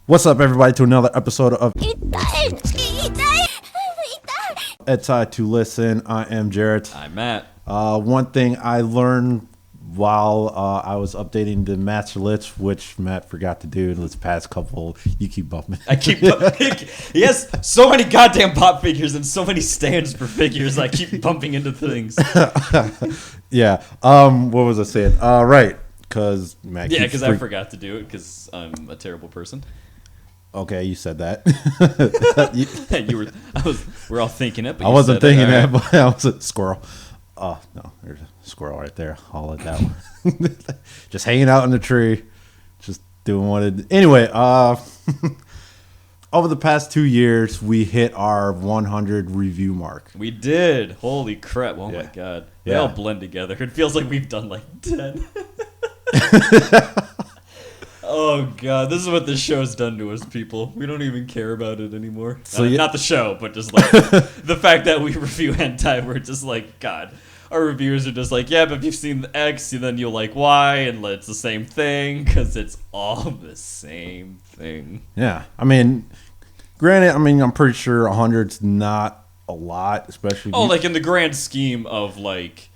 What's up, everybody, to another episode of Hentai to Listen. I am Jarrett. I'm Matt. One thing I learned while I was updating the master list, which Matt forgot to do in this past couple, you keep bumping. I keep he has so many goddamn pop figures and so many stands for figures. I keep bumping into things. Yeah. What was I saying? Right. Because Matt. Yeah, because I forgot to do it because I'm a terrible person. Okay, you said that. We're all thinking it. But I wasn't thinking that, right. but I was a squirrel. Oh no, there's a squirrel right there. I'll let that one. Just hanging out in the tree, just doing what it. Anyway, over the past 2 years, we hit our 100 review mark. We did. Holy crap! Oh Yeah. My god, they all blend together. It feels like we've done like 10. Oh god, this is what this show's done to us, people. We don't even care about it anymore. So not the show, but just like the fact that we review hentai, we're just like, God. Our reviewers are just like, yeah, but if you've seen the X, then you'll like Y, and it's the same thing, because it's all the same thing. Yeah, I mean, granted, I'm pretty sure 100's not a lot, especially. Like in the grand scheme of like,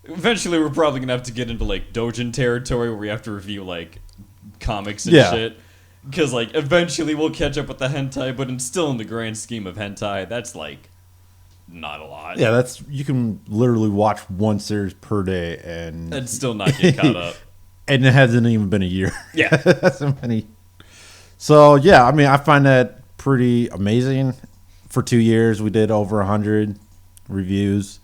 eventually we're probably gonna have to get into like Dojin territory where we have to review like comics and shit, because like eventually we'll catch up with the hentai, but still in the grand scheme of hentai, that's like not a lot. Yeah, that's, you can literally watch one series per day and still not get caught up. And it hasn't even been a year. Yeah. So yeah, I find that pretty amazing. For 2 years we did over 100 reviews.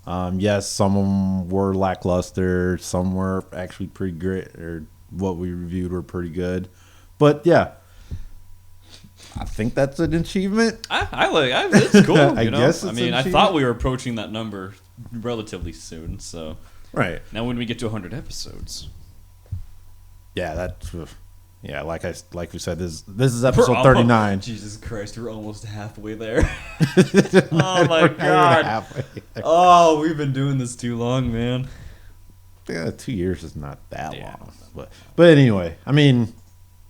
Yes, some of them were lackluster, some were actually pretty great, or what we reviewed were pretty good. But yeah, I think that's an achievement. It's cool. I guess it's I thought we were approaching that number relatively soon. So right now, when we get to 100 episodes, like we said, this is episode 39. Jesus Christ, we're almost halfway there. Oh my god! Oh, we've been doing this too long, man. Yeah, 2 years is not that long. But anyway,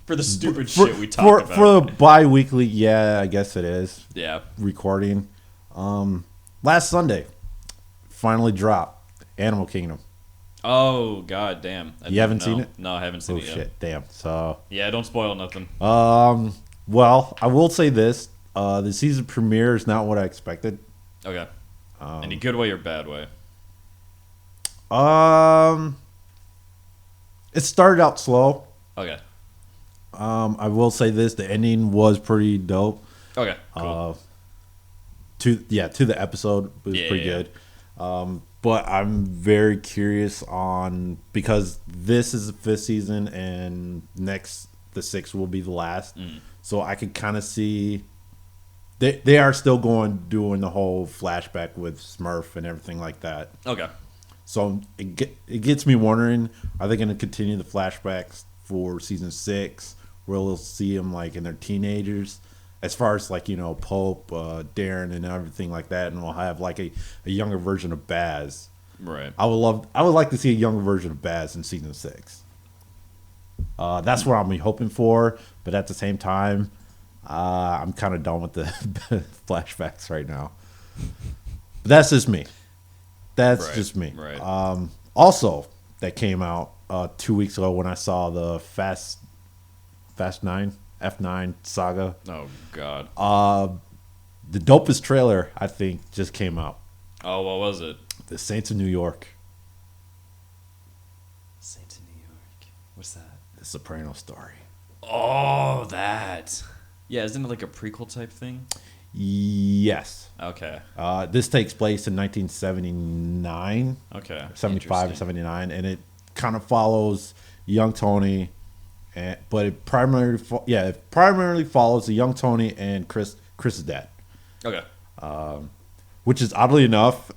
for the stupid shit we talked about. For the bi-weekly, yeah, I guess it is. Yeah. Recording. Last Sunday, finally dropped Animal Kingdom. Oh, god damn. You haven't seen it? No, I haven't seen it yet. Oh, shit, damn. So. Yeah, don't spoil nothing. Well, I will say this. The season premiere is not what I expected. Okay. Any good way or bad way? It started out slow. Okay. I will say this: the ending was pretty dope. Okay. Cool. To the episode, it was pretty good. But I'm very curious because this is the 5th season, and next the 6th will be the last. So I could kind of see they are still doing the whole flashback with Smurf and everything like that. Okay. So it gets me wondering, are they going to continue the flashbacks for season 6, where we'll see them like in their teenagers, as far as like, Pope, Darren, and everything like that, and we'll have like a younger version of Baz. Right. I would like to see a younger version of Baz in season 6. That's what I'm hoping for, but at the same time, I'm kind of done with the flashbacks right now. But that's just me. Just me. Right. Also, that came out 2 weeks ago when I saw the Fast 9 F9 saga. Oh god. The dopest trailer, I think, just came out. Oh, what was it? The Saints of New York. Saints of New York. What's that? The Soprano story. Oh, that. Yeah, isn't it like a prequel type thing? Yes. Okay. This takes place in 1979. Okay. 75 or 79, and it kind of follows young Tony, but it primarily follows the young Tony and Chris's dad. Okay. Which is, oddly enough,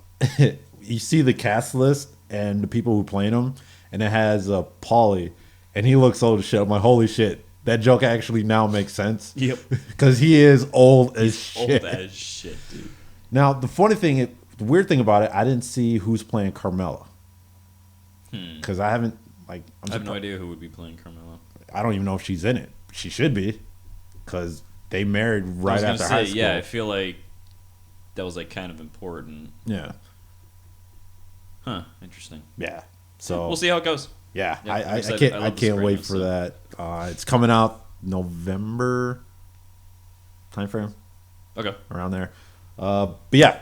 you see the cast list and the people who playing him, and it has Paulie, and he looks old as shit. I'm like, holy shit. That joke actually now makes sense. Yep. Because he is old as shit. Old as shit, dude. Now, the weird thing about it, I didn't see who's playing Carmela. Because I haven't, I have no idea who would be playing Carmela. I don't even know if she's in it. She should be. because they married right after high school. Yeah, I feel like that was like kind of important. Yeah. Huh. Interesting. Yeah. So we'll see how it goes. Yeah, yep, I can't wait for that. It's coming out November timeframe. Okay. Around there. But yeah.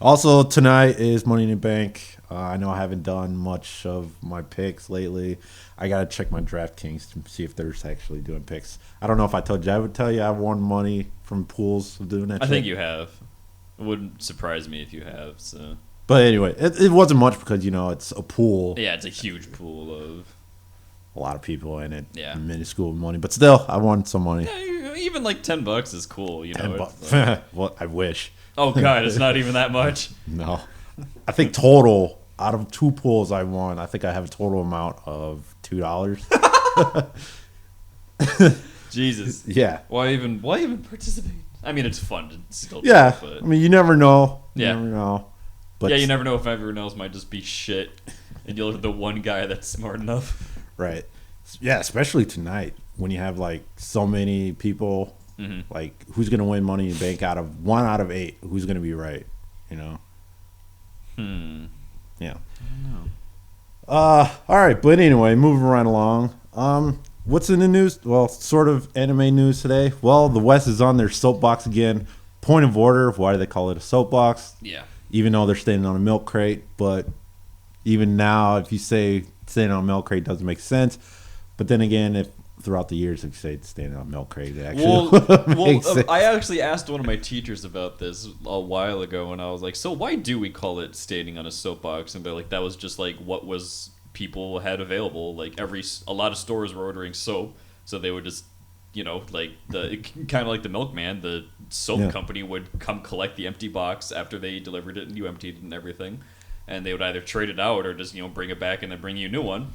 Also tonight is Money in the Bank. I know I haven't done much of my picks lately. I gotta check my DraftKings to see if they're actually doing picks. I don't know if I told you. I would tell you I won money from pools of doing that. I think you have. It wouldn't surprise me if you have. So. But anyway, it wasn't much because it's a pool. Yeah, it's a huge pool of a lot of people in it. Yeah, minuscule money, but still, I won some money. Yeah, even like $10 is cool. $10. Like, well, I wish. Oh God, it's not even that much. No, I think total out of 2 pools I won. I think I have a total amount of $2. Jesus. Yeah. Why even participate? I mean, it's fun to still. Yeah. Do it, but... I mean, you never know. You never know. But yeah, you never know if everyone else might just be shit, and you're the one guy that's smart enough. Right. Yeah, especially tonight when you have like so many people. Mm-hmm. Like, who's gonna win Money in the Bank out of 1 out of 8? Who's gonna be right? Yeah. I don't know. All right, but anyway, moving right along. What's in the news? Well, sort of anime news today. Well, the West is on their soapbox again. Point of order. Why do they call it a soapbox? Yeah. Even though they're standing on a milk crate, but even now, if you say standing on a milk crate doesn't make sense. But then again, if throughout the years, if you say standing on a milk crate, it actually makes sense. I actually asked one of my teachers about this a while ago, and I was like, "So why do we call it standing on a soapbox?" And they're like, "That was just like what was people had available. Like a lot of stores were ordering soap, so they would just." Like kind of like the milkman, the soap company would come collect the empty box after they delivered it and you emptied it and everything, and they would either trade it out or just bring it back and then bring you a new one.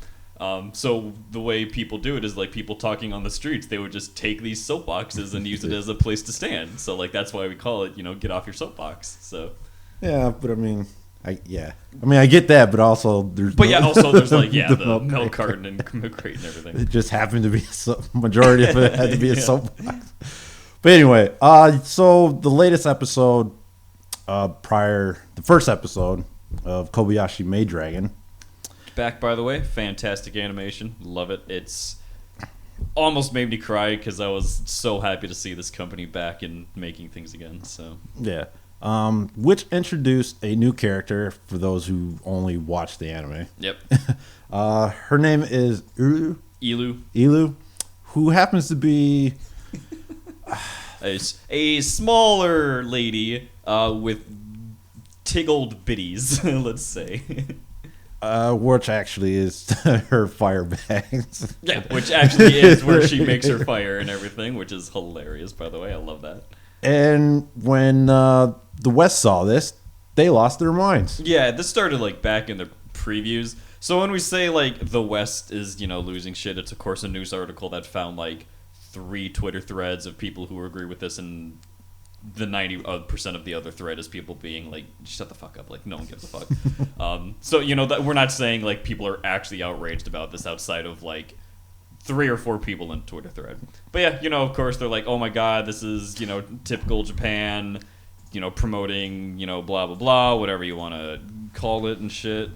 So the way people do it is like people talking on the streets. They would just take these soapboxes and use it as a place to stand. So like that's why we call it get off your soapbox. So yeah, but I mean. I get that, but also there's. But there's the milk carton and milk crate and everything. It just happened to be majority of it had to be a soapbox. But anyway, so the latest episode, the first episode of Kobayashi Maid Dragon. Back, by the way, fantastic animation, love it. It's almost made me cry because I was so happy to see this company back and making things again. So yeah. Which introduced a new character for those who only watch the anime. Yep. Her name is Ilu, who happens to be a smaller lady with tiggled bitties, let's say. Which actually is her fire bags. Yeah, which actually is where she makes her fire and everything, which is hilarious, by the way. I love that. And when the West saw this, they lost their minds. Yeah, this started like back in the previews. So when we say like the West is, losing shit, it's of course a news article that found like 3 Twitter threads of people who agree with this, and the 90% of the other thread is people being like, shut the fuck up, like no one gives a fuck. So that we're not saying like people are actually outraged about this outside of like 3 or 4 people in Twitter thread. But yeah, of course they're like, oh my god, this is, typical Japan, promoting, blah, blah, blah, whatever you want to call it and shit.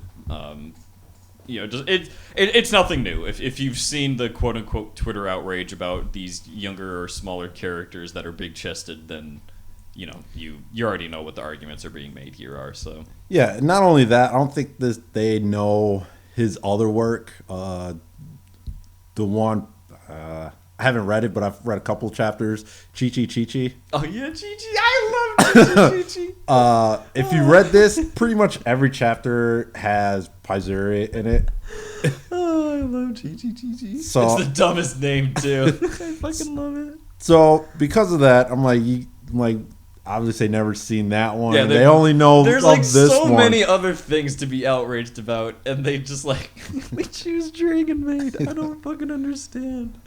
It's nothing new. If you've seen the quote unquote Twitter outrage about these younger or smaller characters that are big chested, then, you already know what the arguments are being made here are, so. Yeah, not only that, I don't think they know his other work. The one, I haven't read it, but I've read a couple chapters. Chi-Chi. Oh, yeah, Chi-Chi. I love Chi-Chi. If you read this, pretty much every chapter has Paizuri in it. Oh, I love Chi-Chi. So, it's the dumbest name, too. I fucking love it. So, because of that, I'm like, obviously never seen that one. Yeah, they only know there's of like this so one. Many other things to be outraged about, and they just like we choose Dragon Maid. I don't fucking understand.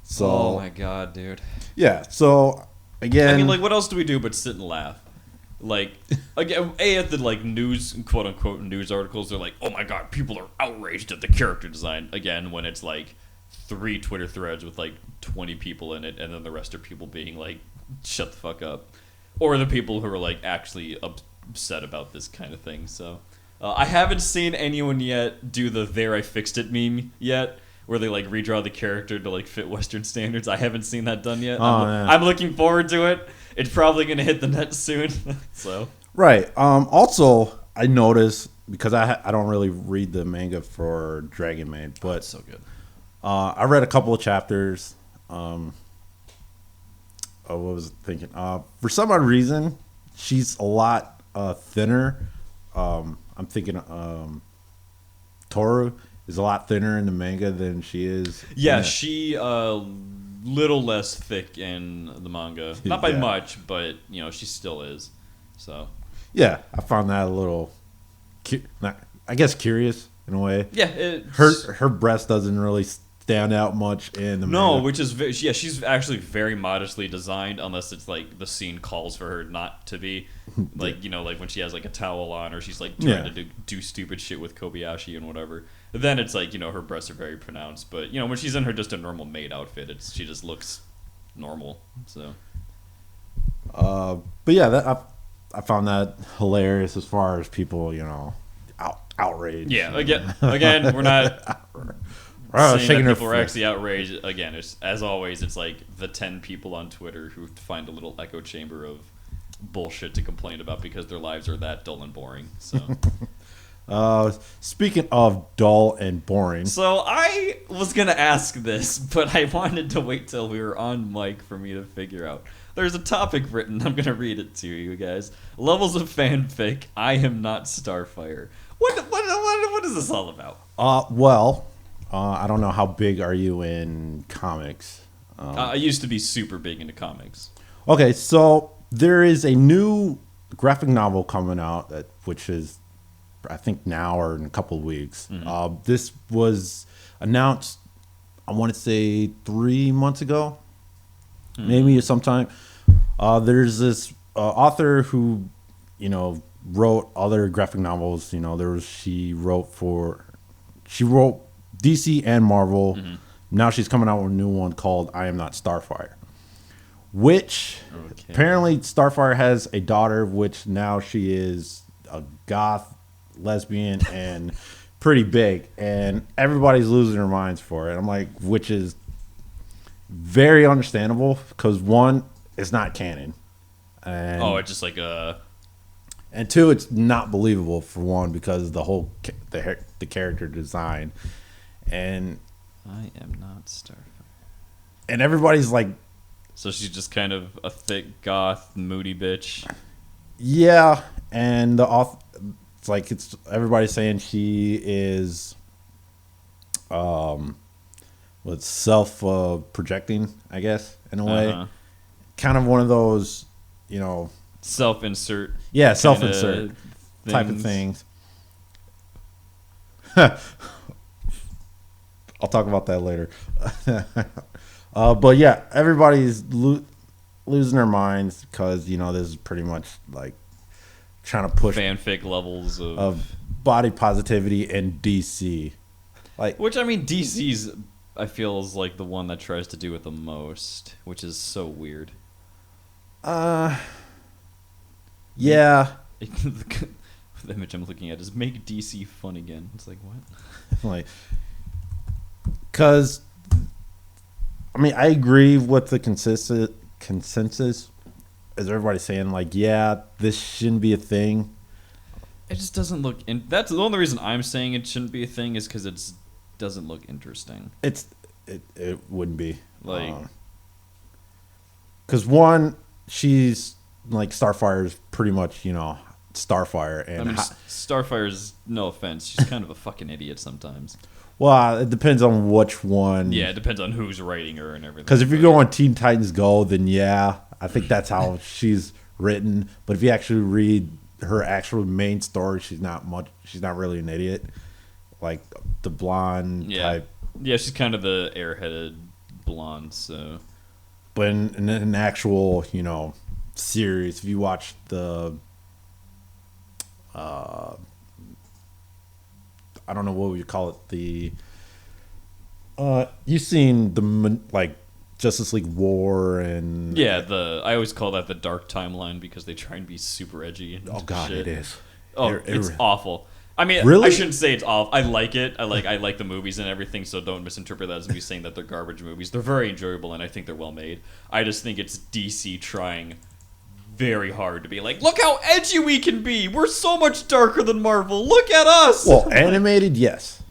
So, oh my god, dude. Yeah. So again, I mean, like, what else do we do but sit and laugh? Like, again, at the like news, quote unquote news articles, they're like, oh my god, people are outraged at the character design again when it's like 3 Twitter threads with like 20 people in it, and then the rest are people being like, shut the fuck up, or the people who are like actually upset about this kind of thing. So I haven't seen anyone yet do the "there I fixed it" meme yet, where they like redraw the character to like fit Western standards. I haven't seen that done yet. I'm looking forward to it. It's probably gonna hit the net soon. So right. Also, I noticed, because I don't really read the manga for Dragon Maid, but it's so good. I read a couple of chapters. What was I thinking? For some odd reason, she's a lot thinner. I'm thinking Toru is a lot thinner in the manga than she is. Yeah, she little less thick in the manga. Not by much, but she still is. So yeah, I found that a little, I guess, curious in a way. Yeah, her breast doesn't really stand out much in the manga. Which is she's actually very modestly designed, unless it's like the scene calls for her not to be, like like when she has like a towel on, or she's like trying to do stupid shit with Kobayashi and whatever. Then it's like her breasts are very pronounced, but when she's in her just a normal maid outfit, she just looks normal. So but yeah, I found that hilarious as far as people outraged. Yeah, again we're not saying that people are actually outraged. Again, as always, it's like the 10 people on Twitter who find a little echo chamber of bullshit to complain about because their lives are that dull and boring. So speaking of dull and boring, so I was gonna ask this, but I wanted to wait till we were on mic for me to figure out. There's a topic written. I'm gonna read it to you guys. Levels of fanfic. I am not Starfire. What is this all about? I don't know how big are you in comics. I used to be super big into comics. Okay, so there is a new graphic novel coming out, which is, I think, now or in a couple of weeks. Mm-hmm. This was announced, I want to say 3 months ago, maybe sometime. There's this author who, wrote other graphic novels. She wrote DC and Marvel. Mm-hmm. Now she's coming out with a new one called I Am Not Starfire, which apparently Starfire has a daughter, which now she is a goth lesbian and pretty big, and everybody's losing their minds for it. I'm like, which is very understandable, because one, it's not canon, and it's just like and two, it's not believable for one, because the whole the character design, and I am not Starfire, and everybody's like, so she's just kind of a thick goth moody bitch. Yeah, and the author, it's everybody's saying she is self projecting, I guess, in a way. Kind of one of those, self-insert. Yeah, self-insert type of things. I'll talk about that later. But yeah, everybody's losing their minds, because this is pretty much like trying to push fanfic levels of body positivity in DC. Which, I mean, DC's, I feel, is like the one that tries to do it the most, which is so weird. Yeah. The image I'm looking at is make DC fun again. It's like, what? Because, I mean, I agree with the consensus. Is everybody saying, yeah, this shouldn't be a thing? It just doesn't look... That's the only reason I'm saying it shouldn't be a thing, is because it doesn't look interesting. It wouldn't be. Because one, she's... Starfire's pretty much, Starfire. And Starfire's, no offense, she's kind of a fucking idiot sometimes. Well, it depends on which one. Yeah, it depends on who's writing her and everything. Because if you go on Teen Titans Go, then yeah, I think that's how she's written. But if you actually read her actual main story, she's not really an idiot. Like the blonde type. Yeah, she's kind of the airheaded blonde, so. But in an actual, series, if you watch the I don't know what we call it, the You seen the like Justice League War and I always call that the dark timeline because they try and be super edgy. And oh god, shit. it is. It's awful. I mean, really? I shouldn't say it's awful. I like it. I like the movies and everything. So don't misinterpret that as me saying that they're garbage movies. They're very enjoyable and I think they're well made. I just think it's DC trying very hard to be like, look how edgy we can be. We're so much darker than Marvel. Look at us. Well, animated, yes.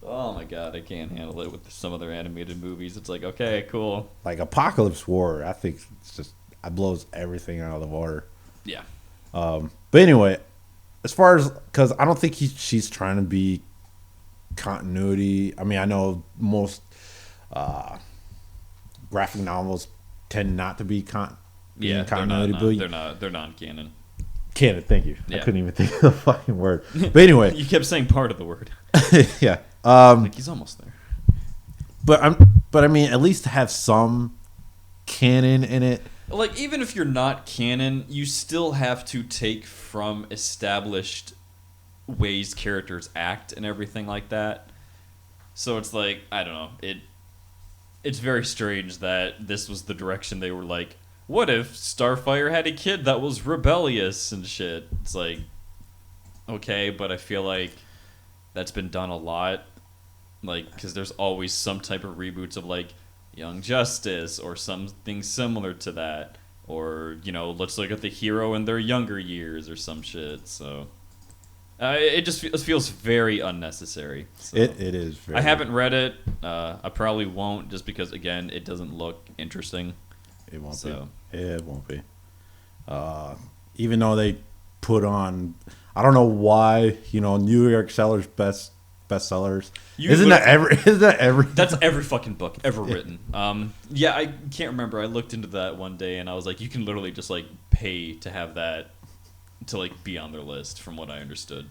Oh my god, I can't handle it with some of their animated movies. It's like, okay, cool. Like Apocalypse War, I think it's just it blows everything out of the water. Yeah. But anyway, as far as because I don't think she's trying to be continuity. I mean, I know most graphic novels tend not to be continuity. They're non-canon. Canon, thank you. Yeah. I couldn't even think of the fucking word. But anyway, you kept saying part of the word. Yeah. Like he's almost there. But I mean, at least to have some canon in it. Like, even if you're not canon, you still have to take from established ways characters act and everything like that. So it's like, I don't know. It's very strange that this was the direction they were like, what if Starfire had a kid that was rebellious and shit? It's like, okay, but I feel like that's been done a lot. Like, because there's always some type of reboots of, like, Young Justice or something similar to that. Or, you know, let's look at the hero in their younger years or some shit. So, it just feels very unnecessary. So. It is very... I haven't read it. I probably won't just because, again, it doesn't look interesting. It won't be. It won't be. Even though they put on... I don't know why, you know, New York sellers bestsellers. Isn't that every? That's every fucking book ever written. Yeah, I can't remember. I looked into that one day and I was like, you can literally just like pay to have that to like be on their list, from what I understood.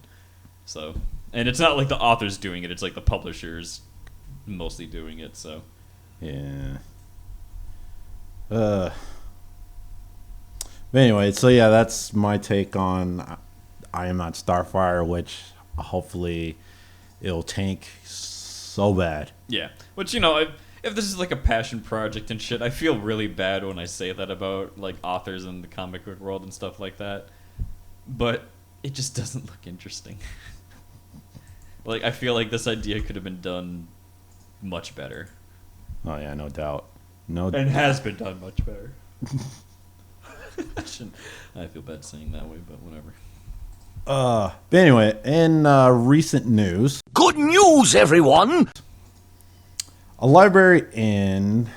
So, and it's not like the author's doing it; it's like the publishers mostly doing it. So, yeah. But anyway, so yeah, that's my take on I Am Not Starfire, which hopefully it'll tank so bad. Yeah, which, you know, if this is like a passion project and shit, I feel really bad when I say that about like authors in the comic book world and stuff like that. But it just doesn't look interesting. Like, I feel like this idea could have been done much better. Oh yeah, no doubt. And has been done much better. I feel bad saying that way, but whatever. But anyway, in recent news, good news, everyone. A library in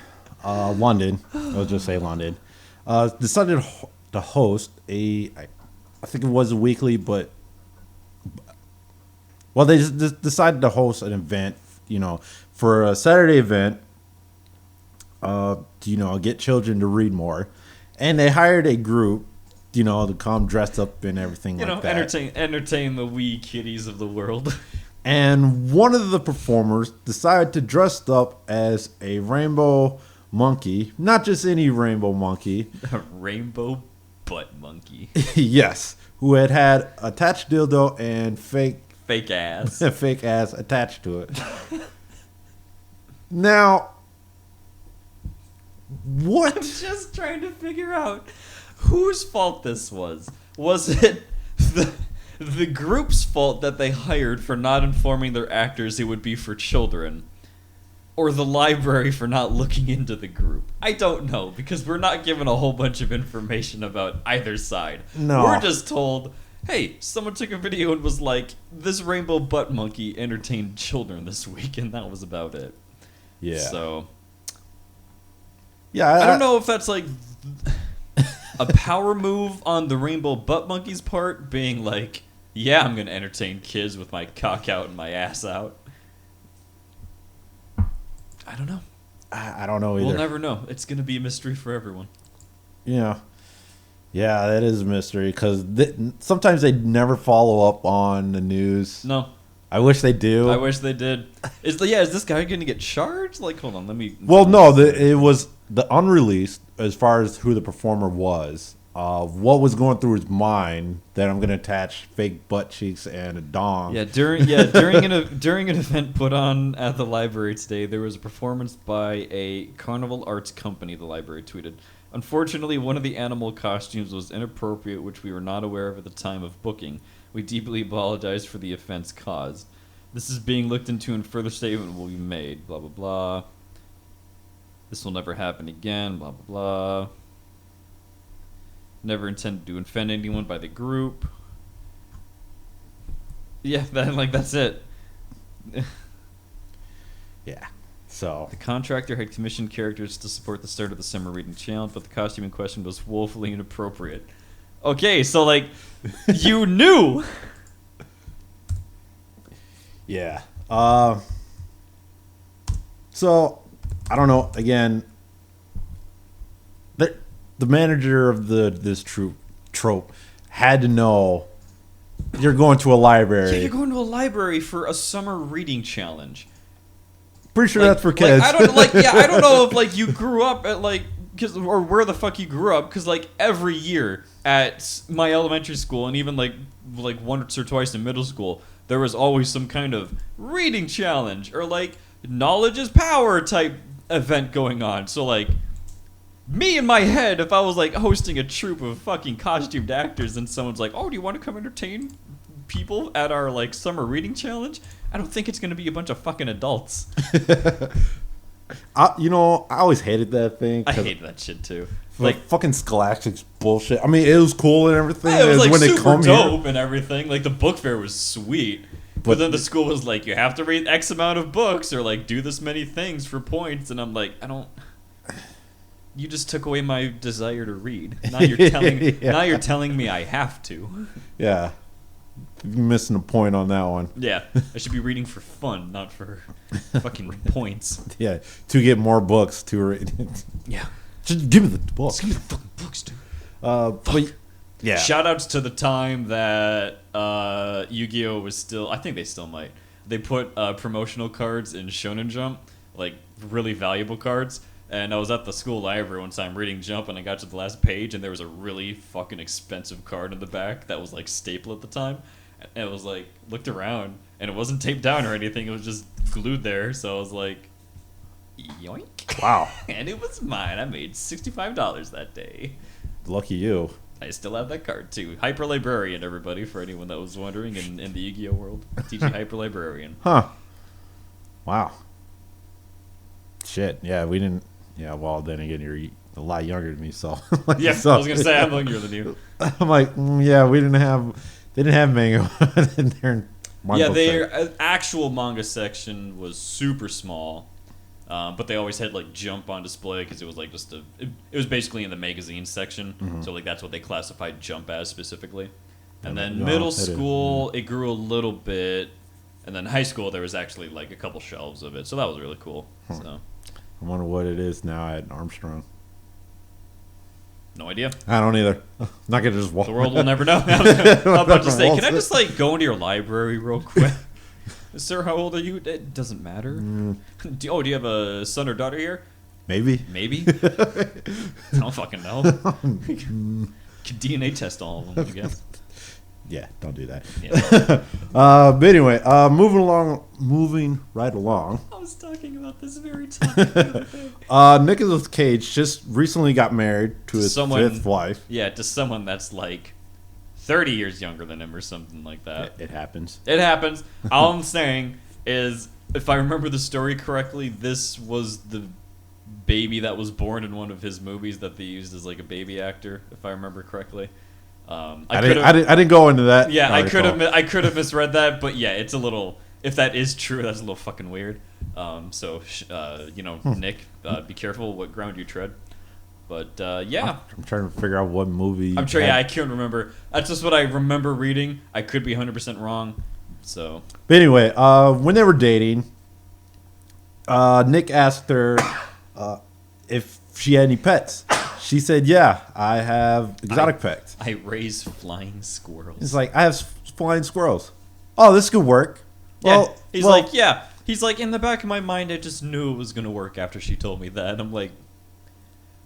London, I'll just say London, decided to host I think it was a weekly, but well, they just decided to host an event, you know, for a Saturday event, to, you know, get children to read more, and they hired a group, you know, to come dressed up and everything, you like know, that. Entertain the wee kiddies of the world. And one of the performers decided to dress up as a rainbow monkey, not just any rainbow monkey. A rainbow butt monkey. Yes, who had attached dildo and fake ass attached to it. Now, what? I'm just trying to figure out whose fault this was. Was it the group's fault that they hired for not informing their actors it would be for children? Or the library for not looking into the group? I don't know, because we're not given a whole bunch of information about either side. No. We're just told, hey, someone took a video and was like, this rainbow butt monkey entertained children this week, and that was about it. Yeah. So, yeah, I don't know if that's like a power move on the rainbow butt monkey's part, being like, yeah, I'm going to entertain kids with my cock out and my ass out. I don't know. I don't know either. We'll never know. It's going to be a mystery for everyone. Yeah. Yeah, that is a mystery, because sometimes they never follow up on the news. No. I wish they do. I wish they did. Is this guy going to get charged? Like, hold on, let me... Well, no, it was the unreleased, as far as who the performer was. what was going through his mind that I'm gonna attach fake butt cheeks and a dong. During an event put on at the library today, there was a performance by a carnival arts company. The library tweeted, "Unfortunately, one of the animal costumes was inappropriate, which we were not aware of at the time of booking. We deeply apologize for the offense caused. This is being looked into and further statement will be made. Blah blah blah. This will never happen again. Blah blah blah. Never intended to offend anyone by the group." Yeah, that's it. Yeah. So the contractor had commissioned characters to support the start of the summer reading challenge, but the costume in question was woefully inappropriate. Okay, so like, you knew. Yeah. So I don't know. Again, the manager of this trope had to know you're going to a library. Yeah, you're going to a library for a summer reading challenge. Pretty sure that's for kids. I don't know if like you grew up at or where the fuck you grew up, because like every year at my elementary school and even like once or twice in middle school, there was always some kind of reading challenge or like knowledge is power type event going on. So like, me in my head, if I was like hosting a troupe of fucking costumed actors and someone's like, "Oh, do you want to come entertain people at our like summer reading challenge?" I don't think it's gonna be a bunch of fucking adults. I always hated that thing. I hate that shit too. Like fucking Scholastic's bullshit. I mean, it was cool and everything. Yeah, it was like when super dope and everything. Like the book fair was sweet. But then the school was like, you have to read X amount of books or like do this many things for points, and I'm like, I don't. You just took away my desire to read. Now you're telling now you're telling me I have to. Yeah. You're missing a point on that one. Yeah. I should be reading for fun, not for fucking points. Yeah. To get more books to read. Yeah. Just give me the books. Just give me the fucking books, dude. But yeah. Shoutouts to the time that Yu-Gi-Oh was still, I think they still might. They put promotional cards in Shonen Jump, like really valuable cards. And I was at the school library one time reading Jump, and I got to the last page, and there was a really fucking expensive card in the back that was like staple at the time. And it was like, looked around, and it wasn't taped down or anything. It was just glued there. So I was like, yoink. Wow. And it was mine. I made $65 that day. Lucky you. I still have that card too. Hyper Librarian, everybody, for anyone that was wondering in the Yu-Gi-Oh world. TG Hyper Librarian. Huh. Wow. Shit. Yeah, we didn't. Yeah, well, then again, you're a lot younger than me, so. Yeah, so, I was going to say, I'm younger than you. I'm like, yeah, they didn't have manga in there. Yeah, their actual manga section was super small. But they always had like Jump on display because it was like just it was basically in the magazine section. Mm-hmm. So like that's what they classified Jump as specifically. And then middle school, it grew a little bit. And then high school, there was actually like a couple shelves of it. So that was really cool. So I wonder what it is now at Armstrong. No idea. I don't either. I'm not going to just walk. The world will never know. I'm about to say, can I just like go into your library real quick? Sir, how old are you? It doesn't matter. Do you have a son or daughter here? Maybe. I don't fucking know. Can DNA test all of them, I guess. Yeah, don't do that. Yeah. But anyway, moving right along. I was talking about this very topic the other day. Nicolas Cage just recently got married to his fifth wife. Yeah, to someone that's like 30 years younger than him or something like that. It happens. It happens. All I'm saying is, if I remember the story correctly, this was the baby that was born in one of his movies that they used as like a baby actor, if I remember correctly. I didn't go into that. Yeah, I could have misread that, but yeah, it's a little. If that is true, that's a little fucking weird. Nick, be careful what ground you tread. But yeah, I'm trying to figure out what movie. I'm sure. Yeah, I can't remember. That's just what I remember reading. I could be 100% wrong. So. But anyway, when they were dating, Nick asked her if she had any pets. She said, "Yeah, I have exotic pets. I raise flying squirrels." He's like, "I have flying squirrels." Oh, this could work. Yeah. He's like, in the back of my mind, I just knew it was gonna work after she told me that. And I'm like,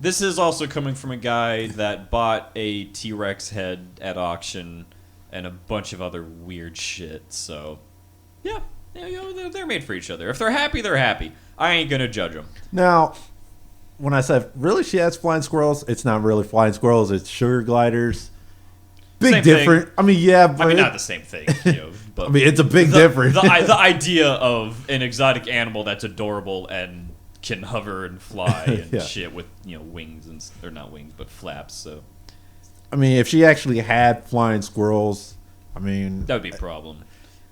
This is also coming from a guy that bought a T-Rex head at auction and a bunch of other weird shit. So, yeah, they're made for each other. If they're happy, they're happy. I ain't gonna judge them. Now, when I said really she has flying squirrels, it's not really flying squirrels. It's sugar gliders. Big Same different. thing. I mean, yeah, but not the same thing. But I mean, it's a big difference. The idea of an exotic animal that's adorable and can hover and fly and shit with wings and they're not wings but flaps. So, I mean, if she actually had flying squirrels, I mean, that would be a problem.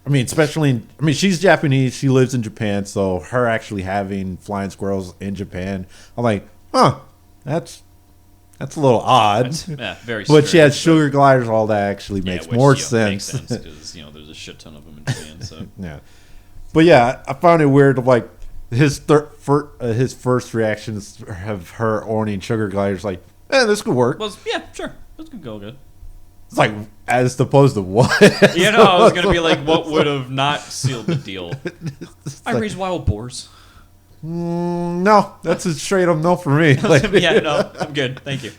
I mean, especially, she's Japanese. She lives in Japan, so her actually having flying squirrels in Japan, I'm like, that's a little odd. Very. But she has sugar gliders. All that actually makes more sense. Makes sense because there's a shit ton of them in Japan. So yeah, but yeah, I found it weird. Like his first reactions have her owning sugar gliders. Like, this could work. Well, yeah, sure, this could go good. It's like, as opposed to what? I was gonna be like, what would have not sealed the deal? I raise wild boars. No, that's a straight up no for me. Like, no, I'm good, thank you.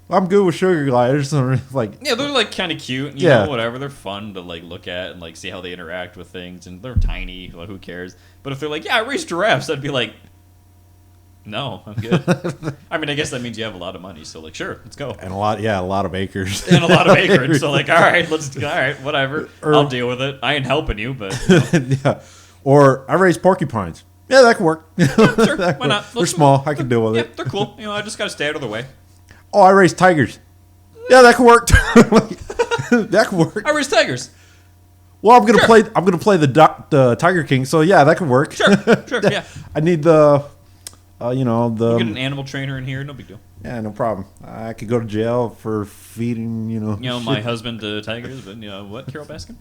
I'm good with sugar gliders. Like, yeah, they're like kind of cute. You know, whatever. They're fun to like look at and like see how they interact with things, and they're tiny. Like, who cares? But if they're like, I raise giraffes, I'd be like, no, I'm good. I mean, I guess that means you have a lot of money, so like, sure, let's go. And a lot of acres. And a lot of acreage. So like, all right, whatever. I'll deal with it. I ain't helping you, but yeah. Or I raise porcupines. Yeah, that could work. Yeah, sure, why not? They're small. I can deal with it. Yeah, they're cool. I just gotta stay out of the way. Oh, I raise tigers. Yeah, that could work. That could work. I raise tigers. Well, I'm gonna play the Tiger King, so yeah, that could work. Sure, yeah. I need the You get an animal trainer in here, no big deal. Yeah, no problem. I could go to jail for feeding, my husband to tigers, but what, Carol Baskin?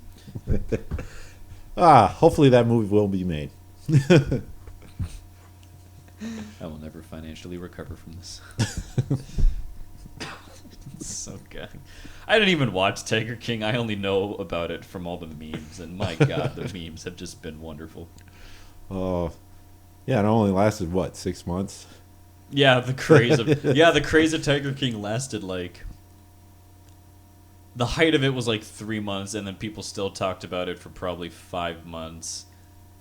Hopefully that movie will be made. I will never financially recover from this. It's so good. I didn't even watch Tiger King. I only know about it from all the memes, and my God, the memes have just been wonderful. Oh, yeah, it only lasted 6 months? Yeah, the craze of Tiger King lasted like. The height of it was like 3 months, and then people still talked about it for probably 5 months.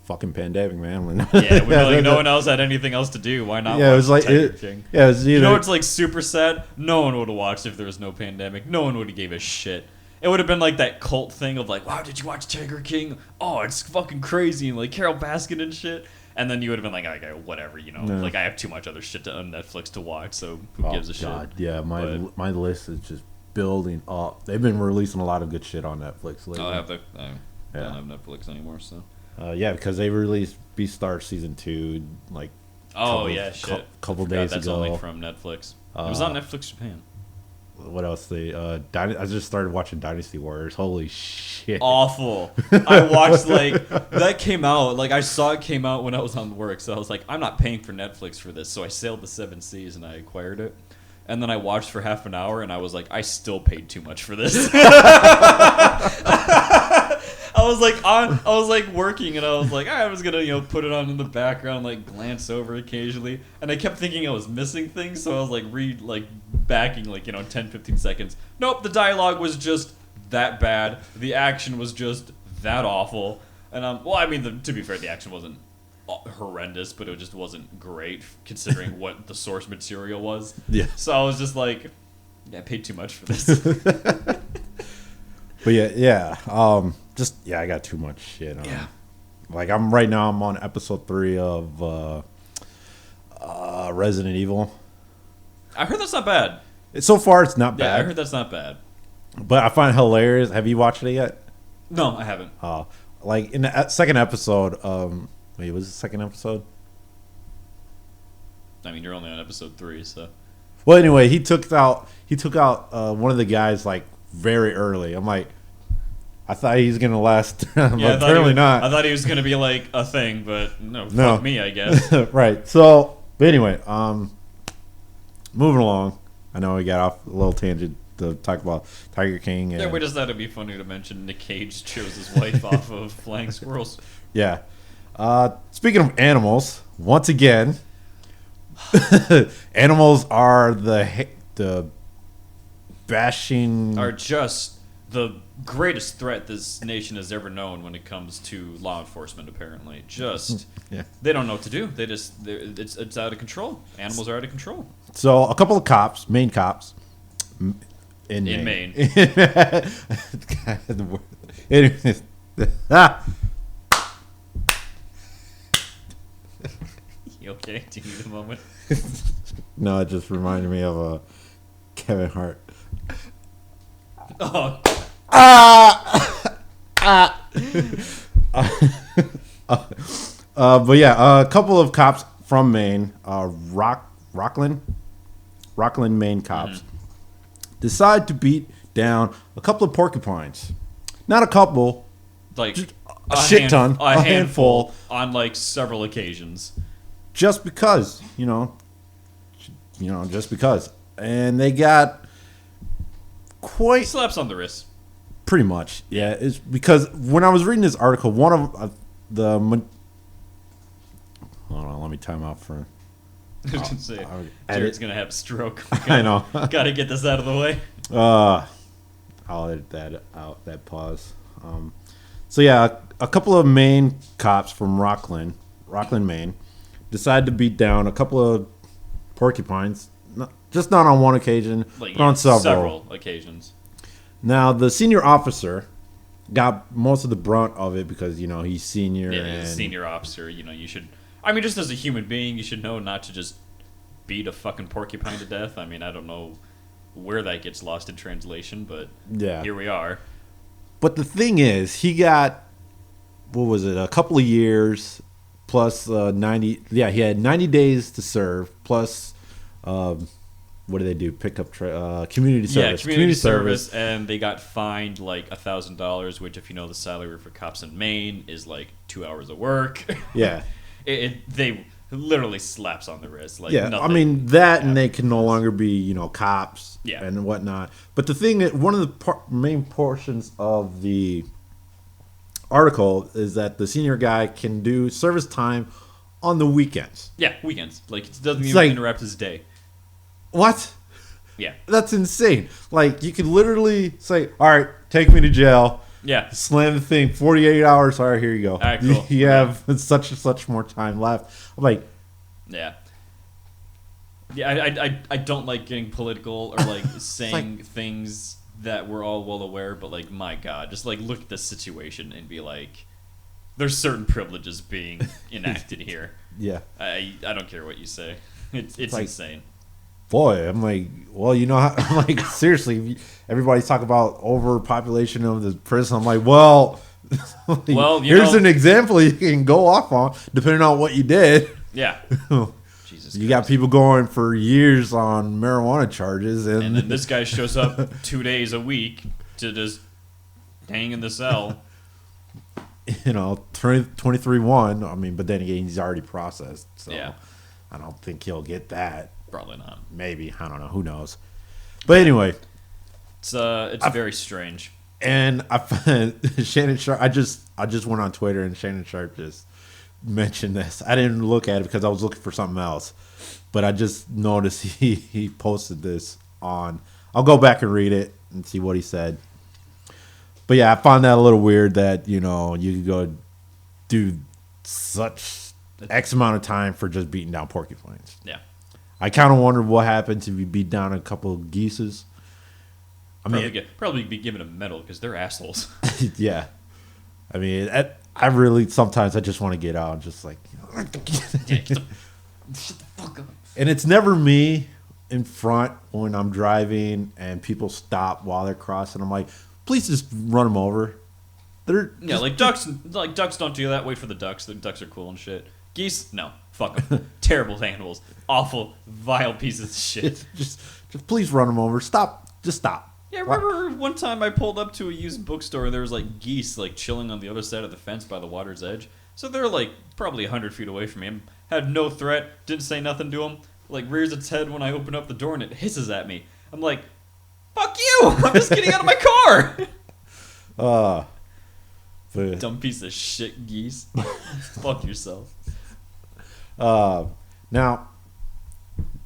Fucking pandemic, man. No one else had anything else to do. Why not? Yeah, it was like Tiger King? Yeah, it was either. It's like super sad. No one would have watched if there was no pandemic. No one would have gave a shit. It would have been like that cult thing of like, wow, did you watch Tiger King? Oh, it's fucking crazy, and like Carol Baskin and shit. And then you would have been like, okay, whatever, No. Like I have too much other shit on Netflix to watch, so who gives a shit? Yeah, my list is just building up. They've been releasing a lot of good shit on Netflix lately. I don't have Netflix anymore, so. Yeah, because they released Beastars season 2 like. Couple days that's ago. Only from Netflix. It was on Netflix Japan. What else? I just started watching Dynasty Warriors. Holy shit! Awful. I watched that came out. Like I saw it came out when I was on work, so I was like, I'm not paying for Netflix for this. So I sailed the 7 seas and I acquired it. And then I watched for half an hour, and I was like, I still paid too much for this. I was like working, and I was like, I was gonna put it on in the background, like glance over occasionally, and I kept thinking I was missing things, so I was like backing 10, 15 seconds. Nope, the dialogue was just that bad. The action was just that awful, and to be fair, the action wasn't horrendous, but it just wasn't great considering what the source material was. Yeah. So I was just like, I paid too much for this. But I got too much shit on. Yeah. Like I'm on episode 3 of Resident Evil. I heard that's not bad. So far, it's not bad. Yeah, I heard that's not bad. But I find it hilarious. Have you watched it yet? No, I haven't. Like in the second episode, wait, was it the second episode? I mean, you're only on episode 3, so. Well, anyway, he took out one of the guys like very early. I'm like, I thought he was gonna last, but apparently not. I thought he was gonna be like a thing, but no, fuck me, I guess. Right. So, but anyway, moving along. I know we got off a little tangent to talk about Tiger King. And, yeah, we just thought it'd be funny to mention Nick Cage chose his wife off of Flying Squirrels. Yeah. Speaking of animals, once again, Animals are the bashing are just the greatest threat this nation has ever known when it comes to law enforcement. Apparently, they don't know what to do. It's out of control. Animals are out of control. So a couple of cops, Maine cops, in Maine. You okay? Do you need a moment? No, it just reminded me of Kevin Hart. Oh. But yeah, a couple of cops from Maine, Rockland, Maine cops, decide to beat down a couple of porcupines. Not a couple, Like a shit ton, a handful on like several occasions. Just because, just because. And they got quite Slaps on the wrist. pretty much. Yeah, it's because when I was reading this article, one of hold on, let me time out for. I was gonna say, Jared's gonna have a stroke. I know. Gotta get this out of the way. I'll edit that out. That pause. So yeah, a couple of Maine cops from Rockland, Maine, decided to beat down a couple of porcupines. Just not on one occasion, but on several occasions. Now the senior officer got most of the brunt of it because he's senior. Yeah, he's a senior officer. You should. I mean, just as a human being, you should know not to just beat a fucking porcupine to death. I mean, I don't know where that gets lost in translation, but here we are. But the thing is, he got, what was it, a couple of years plus 90. Yeah, he had 90 days to serve plus, what do they do? Pick up community service. Yeah, community service, and they got fined like $1,000, which, if you know the salary for cops in Maine, is like 2 hours of work. Yeah. They literally slaps on the wrist. Like, yeah, I mean that, and they can no longer be cops and whatnot. But the thing that one of the main portions of the article is that the senior guy can do service time on the weekends. Yeah, weekends. Like, it doesn't even interrupt his day. What? Yeah, that's insane. Like, you could literally say, "All right, take me to jail." Yeah. Slam the thing. 48 hours. All right, here you go. All right, cool. You have such and such more time left. I'm like, yeah. Yeah, I don't like getting political or like saying things that we're all well aware, but like, my God, just like look at this situation and be like, there's certain privileges being enacted here. Yeah. I don't care what you say. It's like, insane. Boy, I'm like, well, I'm like, seriously, everybody's talking about overpopulation of the prison. I'm like, well, here's an example you can go off on, depending on what you did. Yeah. Jesus you got people going for years on marijuana charges. And then this guy shows up 2 days a week to just hang in the cell. 23-1. I mean, but then again, he's already processed. So yeah. I don't think he'll get that. Probably not. Maybe. I don't know. Who knows? But anyway. It's very strange. And I find Shannon Sharp. I just went on Twitter and Shannon Sharp just mentioned this. I didn't look at it because I was looking for something else. But I just noticed he posted this on. I'll go back and read it and see what he said. But yeah, I found that a little weird that, you could go do such X amount of time for just beating down porcupines. Yeah. I kind of wondered what happens if you beat down a couple of geeses. Probably be given a medal because they're assholes. Yeah. I mean, I really, sometimes I just want to get out and just like, shut the fuck up. And it's never me in front when I'm driving and people stop while they're crossing. I'm like, please just run them over. Ducks don't do that. Wait for the ducks. The ducks are cool and shit. Geese, no. Fuck them. Terrible animals. Awful, vile pieces of shit. just please run them over. Stop. Just stop. Yeah, remember one time I pulled up to a used bookstore and there was like geese like chilling on the other side of the fence by the water's edge. So they're like probably 100 feet away from me. Had no threat. Didn't say nothing to them. Like rears its head when I open up the door and it hisses at me. I'm like, fuck you! I'm just getting out of my car! Dumb piece of shit geese. Fuck yourself. Now,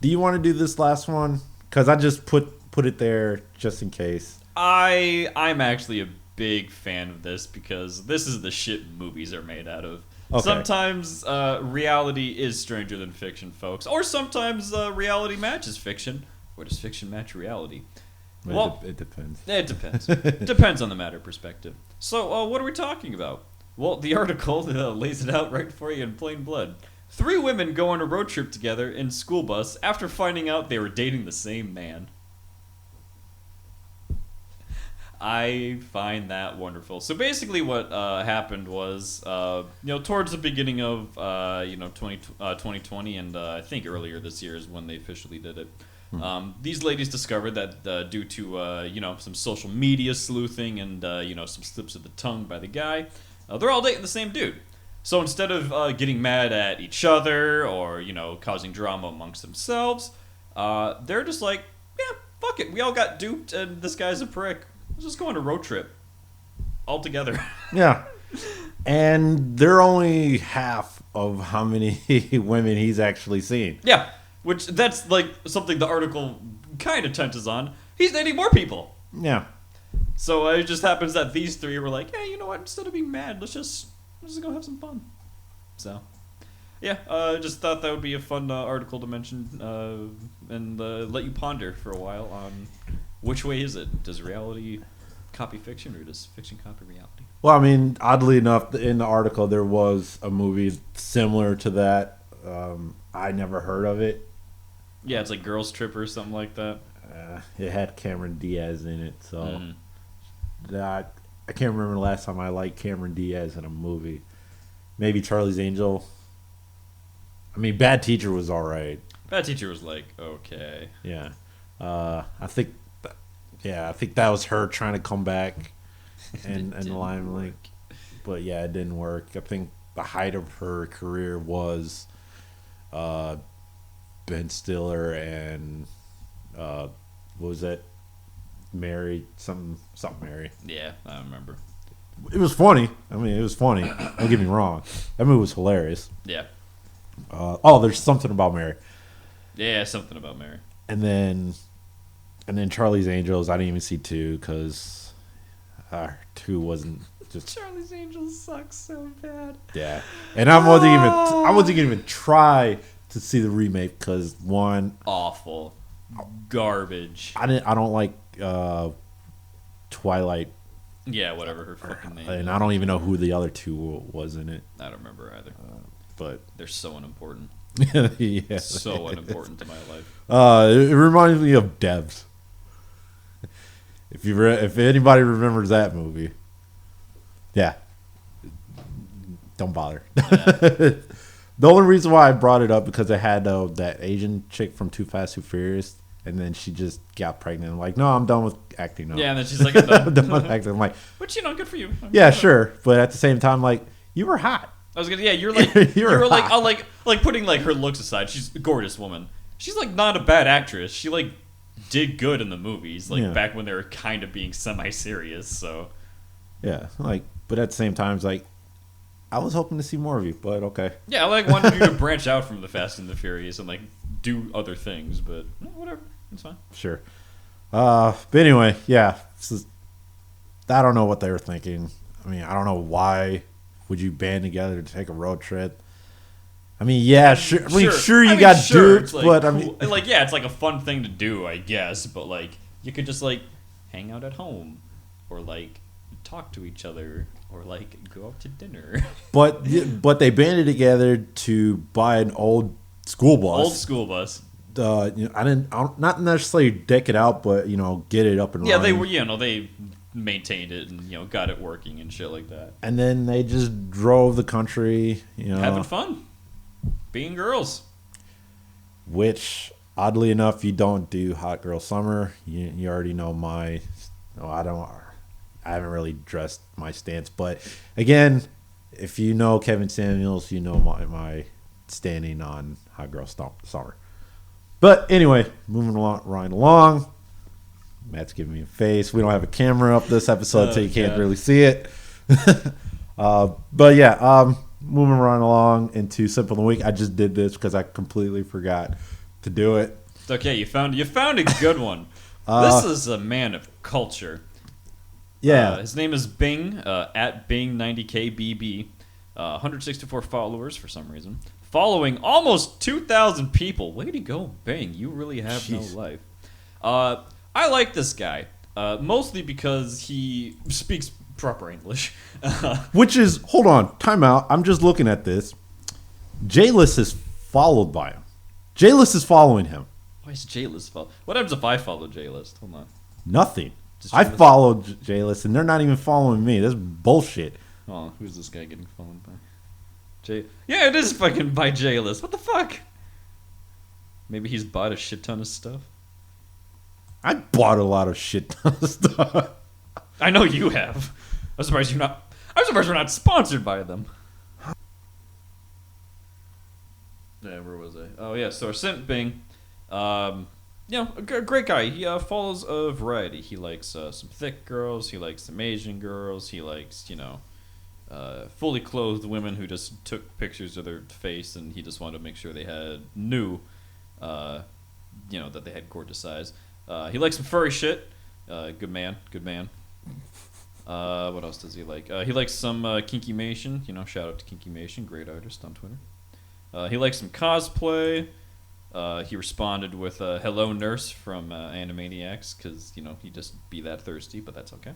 Do you want to do this last one? Because I just put it there just in case. I'm actually a big fan of this because this is the shit movies are made out of. Okay. Sometimes reality is stranger than fiction, folks. Or sometimes reality matches fiction. Or does fiction match reality? Well, it depends. It depends. Depends on the matter of perspective. So, what are we talking about? Well, the article lays it out right for you in plain blood. 3 women go on a road trip together in school bus after finding out they were dating the same man. I find that wonderful. So basically what happened was, towards the beginning of, 2020 and I think earlier this year is when they officially did it. These ladies discovered that due to, some social media sleuthing and, some slips of the tongue by the guy, they're all dating the same dude. So instead of getting mad at each other or, causing drama amongst themselves, they're just like, yeah, fuck it. We all got duped and this guy's a prick. Let's just go on a road trip. All together. Yeah. And they're only half of how many women he's actually seen. Yeah. Which, that's like something the article kind of touches on. He's dating more people. Yeah. So it just happens that these 3 were like, hey, you know what? Instead of being mad, let's just go have some fun. So, yeah, just thought that would be a fun article to mention and let you ponder for a while on which way is it? Does reality copy fiction or does fiction copy reality? Well, I mean, oddly enough, in the article there was a movie similar to that. I never heard of it. Yeah, it's like Girls Trip or something like that. It had Cameron Diaz in it, so I can't remember the last time I liked Cameron Diaz in a movie. Maybe Charlie's Angel. I mean, Bad Teacher was all right. Bad Teacher was like, okay. Yeah. I think that was her trying to come back and the limelight. But yeah, it didn't work. I think the height of her career was Ben Stiller and what was that? Mary, something Mary. Yeah, I remember. It was funny. I mean, it was funny. Don't get me wrong. That movie was hilarious. Yeah. There's something about Mary. Yeah, something about Mary. And then Charlie's Angels. I didn't even see 2 because 2 wasn't just. Charlie's Angels sucks so bad. Yeah, and I wasn't even try to see the remake because 1, awful, garbage. I don't like Twilight. Yeah, whatever her fucking name. And I don't even know who the other 2 was in it. I don't remember either. But they're so unimportant. Yeah, so unimportant to my life. It reminds me of Devs. If anybody remembers that movie, yeah, don't bother. Yeah. The only reason why I brought it up because it had that Asian chick from Too Fast, Too Furious, and then she just got pregnant. I'm like, no, I'm done with acting now. Yeah, and then she's like, I'm done with acting. I'm like, but good for you. Yeah, sure, but at the same time, like, you were hot. I was gonna, yeah, you're like, you were like, oh, like putting like her looks aside, she's a gorgeous woman. She's like not a bad actress. She like did good in the movies, like back when they were kind of being semi-serious. So, yeah, like, but at the same time, it's like, I was hoping to see more of you, but okay. Yeah, I like wanted you to branch out from the Fast and the Furious and like do other things, but whatever, it's fine. Sure. But anyway, yeah, I don't know what they were thinking. I mean, I don't know why would you band together to take a road trip. I mean, yeah, sure. You got duped, like, but cool. I mean, like, yeah, it's like a fun thing to do, I guess. But like, you could just like hang out at home, or like talk to each other, or like go out to dinner. But they banded together to buy an old school bus. Old school bus. I not necessarily deck it out, but get it up and running. Yeah, they were. They maintained it and got it working and shit like that. And then they just drove the country, having fun, being girls. Which, oddly enough, you don't do Hot Girl Summer. You already know I haven't really addressed my stance, but again, if you know Kevin Samuels, you know my standing on Hot Girl Summer. But anyway, moving right along. Matt's giving me a face. We don't have a camera up this episode, so you can't really see it. But yeah, moving right along into Simple of the Week. I just did this because I completely forgot to do it. It's okay. You found a good one. This is a man of culture. Yeah. His name is Bing, at Bing90KBB. 164 followers for some reason. Following almost 2,000 people. Way to go, Bing. You really have no life. I like this guy. Mostly because he speaks proper English. Which is, hold on, time out. I'm just looking at this. J-List is followed by him. J-List is following him. Why is J-List follow? What happens if I follow J-List? Hold on. Nothing. I followed J-List and they're not even following me. That's bullshit. Oh, who's this guy getting followed by? Yeah, it is fucking by J-List. What the fuck? Maybe he's bought a shit ton of stuff. I bought a lot of shit ton of stuff. I know you have. I'm surprised we're not sponsored by them. Yeah, where was I? Oh yeah, so our simp Bing, a great guy. He follows a variety. He likes some thick girls. He likes some Asian girls. He likes fully clothed women who just took pictures of their face, and he just wanted to make sure they had that they had gorgeous eyes. He likes some furry shit. Good man. What else does he like? He likes some Kinkymation. Shout out to Kinkymation, great artist on Twitter. He likes some cosplay. He responded with "Hello Nurse" from Animaniacs because he just be that thirsty, but that's okay.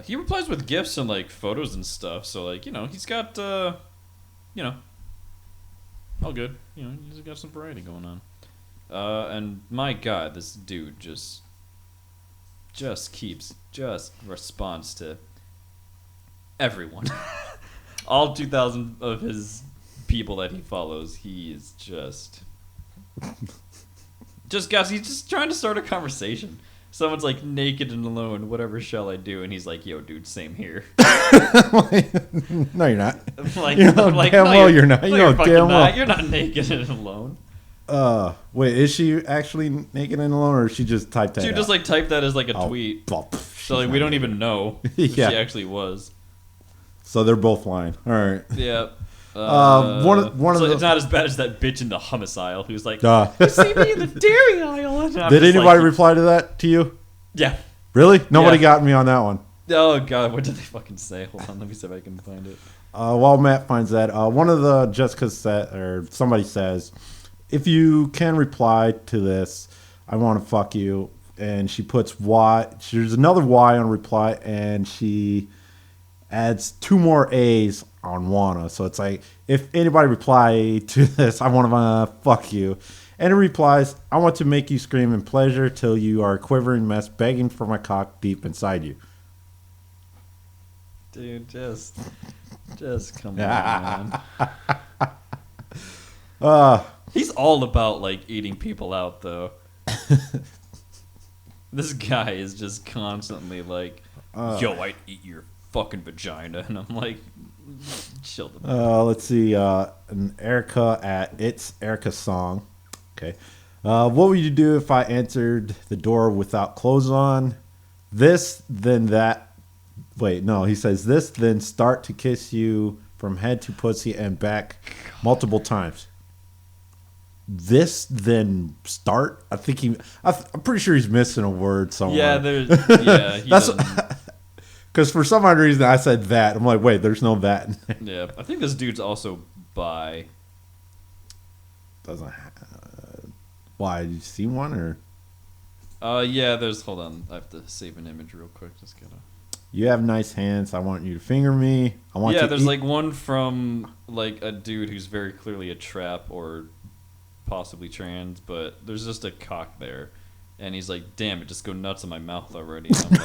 He replies with gifs and photos and stuff. So he's got all good. He's got some variety going on. And my God, this dude just responds to everyone. All 2,000 of his people that he follows, he is just guys, he's just trying to start a conversation. Someone's like, naked and alone, whatever shall I do? And he's like, yo, dude, same here. No, you're not. You're not. You're not naked and alone. Wait, is she actually naked and alone, or she just typed that? She just typed that as a tweet. So we don't even know if she actually was. So they're both lying. All right. Yeah. It's not as bad as that bitch in the hummus aisle who's like, you see me in the dairy aisle. Did anybody reply to that to you? Yeah. Really? Nobody got me on that one. Oh God, what did they fucking say? Hold on, let me see if I can find it. While Matt finds that, one of the Jessica's somebody says, if you can reply to this, I want to fuck you. And she puts Y. There's another Y on reply, and she adds 2 more A's on wanna. So it's like, if anybody reply to this, I want to fuck you. And it replies, I want to make you scream in pleasure till you are a quivering mess begging for my cock deep inside you. Dude, just come on, man. He's all about eating people out though. This guy is just constantly yo, I'd eat your fucking vagina. And I'm like, chill the let's see. An Erica at It's Erica Song. Okay. What would you do if I answered the door without clothes on? This, then that. Wait, no. He says this, then start to kiss you from head to pussy and back multiple times. This, then start. I'm pretty sure he's missing a word somewhere. Yeah, he doesn't. Because for some odd reason I said that. I'm like, wait, there's no that. Yeah, I think this dude's also bi. Doesn't. Why? Did you see one or? Yeah. There's. Hold on. I have to save an image real quick. Just gotta. You have nice hands. I want you to finger me. I want. Yeah, there's one from a dude who's very clearly a trap or possibly trans, but there's just a cock there. And he's like, damn, it just go nuts in my mouth already. And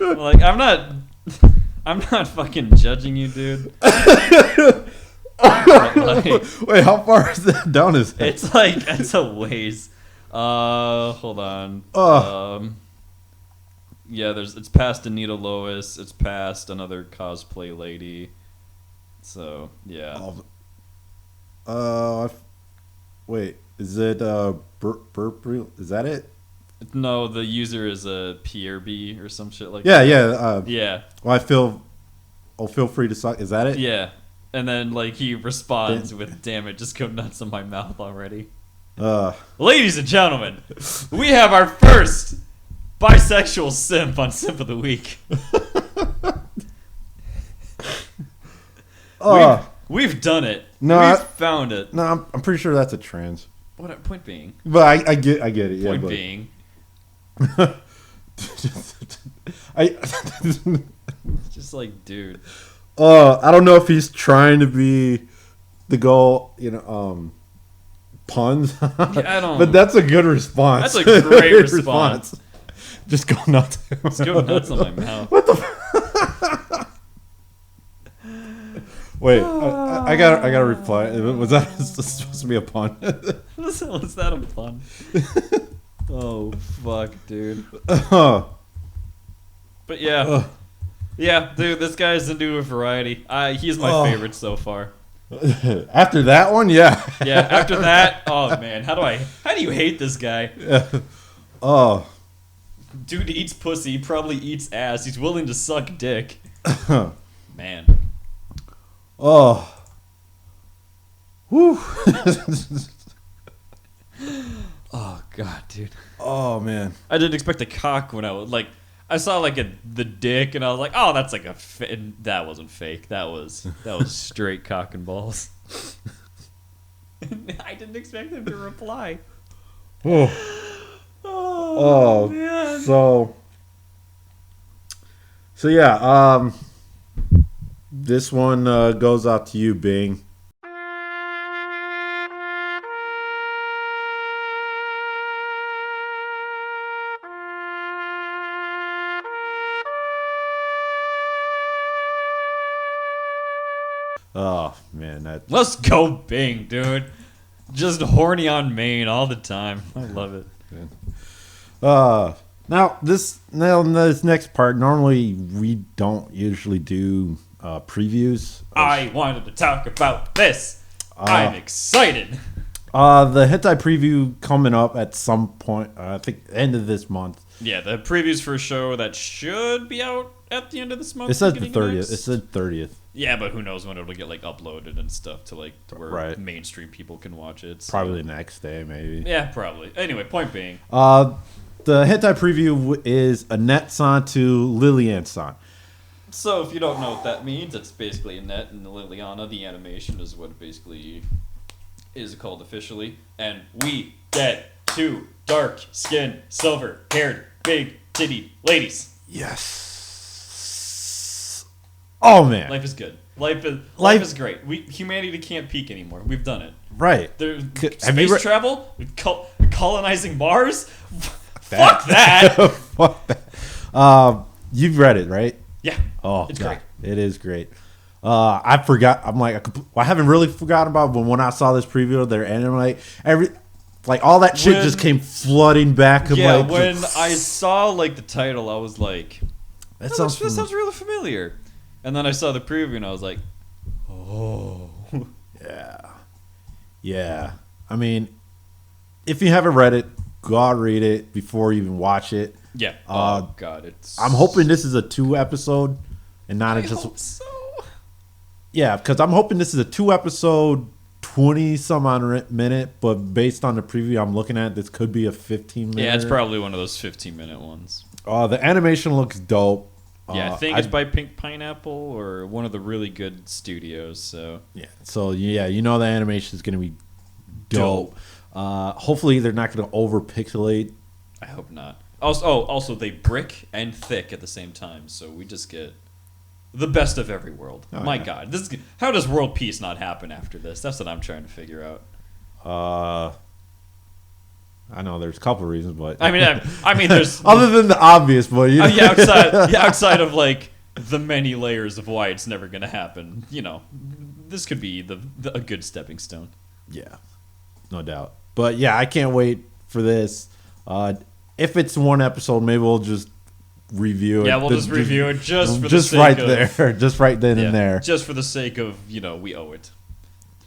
I'm like, I'm not fucking judging you, dude. Wait, how far is that down his head? It's a ways. Hold on. Yeah, it's past Anita Lois. It's past another cosplay lady. So yeah. Wait, is it is that it? No, the user is a PRB or some shit like that. Yeah. Well, I feel feel free to suck. Is that it? Yeah. And then, like, he responds with, damn it, just go nuts in my mouth already. Ladies and gentlemen, we have our first bisexual simp on Simp of the Week. We've done it. No, We've found it. No, I'm pretty sure that's a trans. What point being? But I get it. Yeah, point being. Just like, dude. I don't know if he's trying to be the goal, puns. Yeah, I don't. But that's a good response. That's a great response. Just go nuts. Just go nuts on my mouth. What the? Wait, I gotta reply. Was that supposed to be a pun? Was that a pun? Oh fuck, dude. But yeah. Yeah, dude, this guy's into a variety. He's my favorite so far. After that one, yeah. Yeah, after that, oh man, how do you hate this guy? Oh. Dude eats pussy, probably eats ass. He's willing to suck dick. Man. Oh. Whew. Oh god, dude. Oh man. I didn't expect a cock when I saw the dick and I was like, oh, that's like that wasn't fake. That was straight cock and balls. I didn't expect him to reply. Oh man. So yeah, this one goes out to you, Bing. Oh man, let's go Bing, dude. Just horny on main all the time. I love it. Now this next part, normally we don't usually do previews. I wanted to talk about this. I'm excited. The hentai preview coming up at some point. I think end of this month. Yeah, the previews for a show that should be out at the end of this month. It says the 30th. It said 30th. Yeah, but who knows when it'll get uploaded and stuff to where mainstream people can watch it. So. Probably the next day, maybe. Yeah, probably. Anyway, point being. The hentai preview is Annette-san to Lilian-san. So if you don't know what that means, it's basically Annette and Liliana. The animation is what it basically is called officially. And we get 2 dark-skinned, silver-haired, big-titty ladies. Yes. Oh man, life is good. Life is great. Humanity can't peak anymore. We've done it. Right. Space travel, colonizing Mars. Fuck that. Fuck that. You've read it, right? Yeah. Oh, it's God. great. It is great. I forgot. I'm like, I haven't really forgotten about, but when I saw this preview of their anime, all that shit just came flooding back. Yeah. When I saw the title, I was like, that sounds really familiar. And then I saw the preview and I was like, oh. Yeah. I mean, if you haven't read it, go out and read it before you even watch it. Yeah. Oh, God. I'm hoping this is a 2-episode and not just. Hope so. Yeah, because I'm hoping this is a 2-episode, 20-some-odd minute, but based on the preview I'm looking at, this could be a 15-minute. Yeah, it's probably one of those 15-minute ones. The animation looks dope. Yeah, I think it's by Pink Pineapple or one of the really good studios. So yeah, the animation is going to be dope. Hopefully, they're not going to over pixelate. I hope not. Also, they brick and thick at the same time, so we just get the best of every world. My God, how does world peace not happen after this? That's what I'm trying to figure out. I know there's a couple of reasons, but I mean, there's other than the obvious, but outside of the many layers of why it's never going to happen. This could be a good stepping stone. Yeah, no doubt. But yeah, I can't wait for this. If it's one episode, maybe we'll just review it. Yeah, we'll just review it just for the just sake right of, there, just right then and there, just for the sake of we owe it.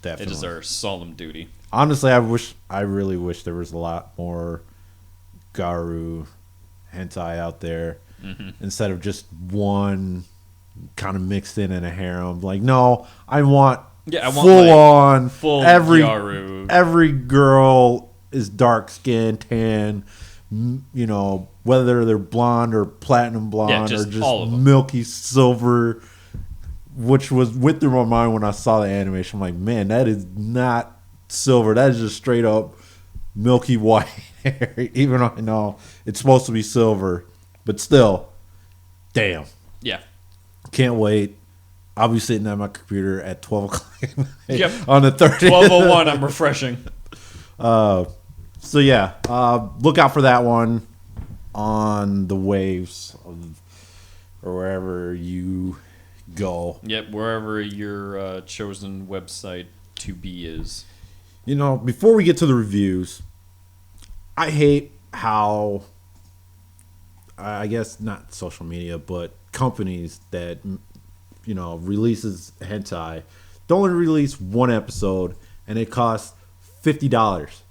Definitely, it is our solemn duty. Honestly, I really wish there was a lot more Garu hentai out there instead of just one kind of mixed in a harem. Like, no, I want full Gyaru. Every girl is dark skinned, tan, whether they're blonde or platinum blonde or just milky silver, which went through my mind when I saw the animation. I'm like, man, that is not silver. That is just straight up milky white hair. Even though I know it's supposed to be silver, but still, damn. Yeah. Can't wait. I'll be sitting at my computer at 12 o'clock on the 30th. 12:01, I'm refreshing. So yeah, look out for that one on the waves or wherever you go. Yep, wherever your chosen website to be is. Before we get to the reviews, I hate how, I guess not social media, but companies that releases hentai don't only release one episode and it costs $50.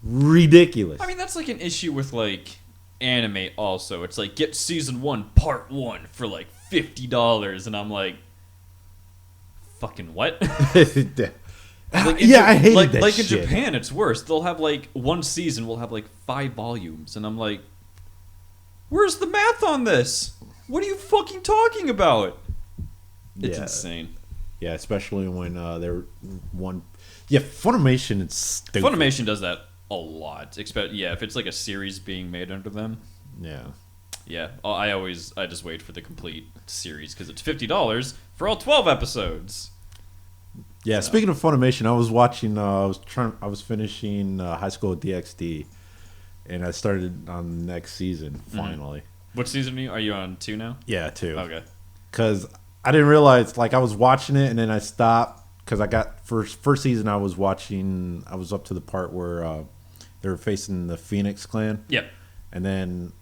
Ridiculous. I mean, that's like an issue with like anime also. It's like, get season 1 part 1 for like $50, and I'm like, fucking what? I hated that like shit. In Japan, it's worse. They'll have like one season will have like 5 volumes, and I'm like, where's the math on this? What are you fucking talking about? It's insane. Yeah, especially when they're one. Yeah, Funimation is stupid. Funimation does that a lot. If it's like a series being made under them. Yeah. I just wait for the complete series because it's $50 for all 12 episodes. Yeah. So. Speaking of Funimation, I was watching. I was finishing High School DxD, and I started on the next season finally. What season are you on? 2 now? Yeah, 2. Okay. Because I didn't realize, like, I was watching it and then I stopped because I got first season. I was up to the part where they were facing the Phoenix Clan. Yep. And then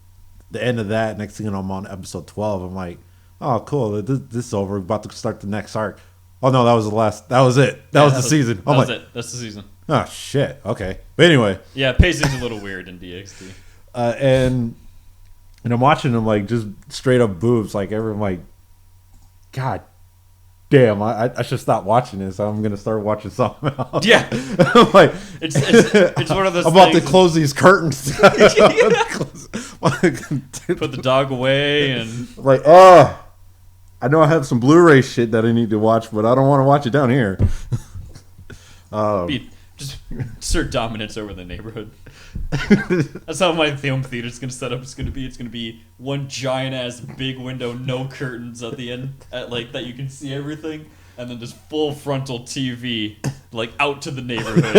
the end of that, next thing you know, I'm on episode 12. I'm like, oh, cool, this is over. We're about to start the next arc. Oh no, that was the last. That was it. That was the season. That was it. That's the season. Oh shit. Okay. But anyway. Yeah, pacing's a little weird in DxD. And I'm watching them like just straight up boobs. Like everyone, like, God damn, I should stop watching this. I'm gonna start watching something else. Yeah, I'm like, it's one of those. I'm about to close these curtains. Put the dog away and like, I know I have some Blu-ray shit that I need to watch, but I don't want to watch it down here. Just assert dominance over the neighborhood. That's how my film theater's gonna set up. It's gonna be one giant ass big window, no curtains at the end, that you can see everything, and then just full frontal TV, like out to the neighborhood.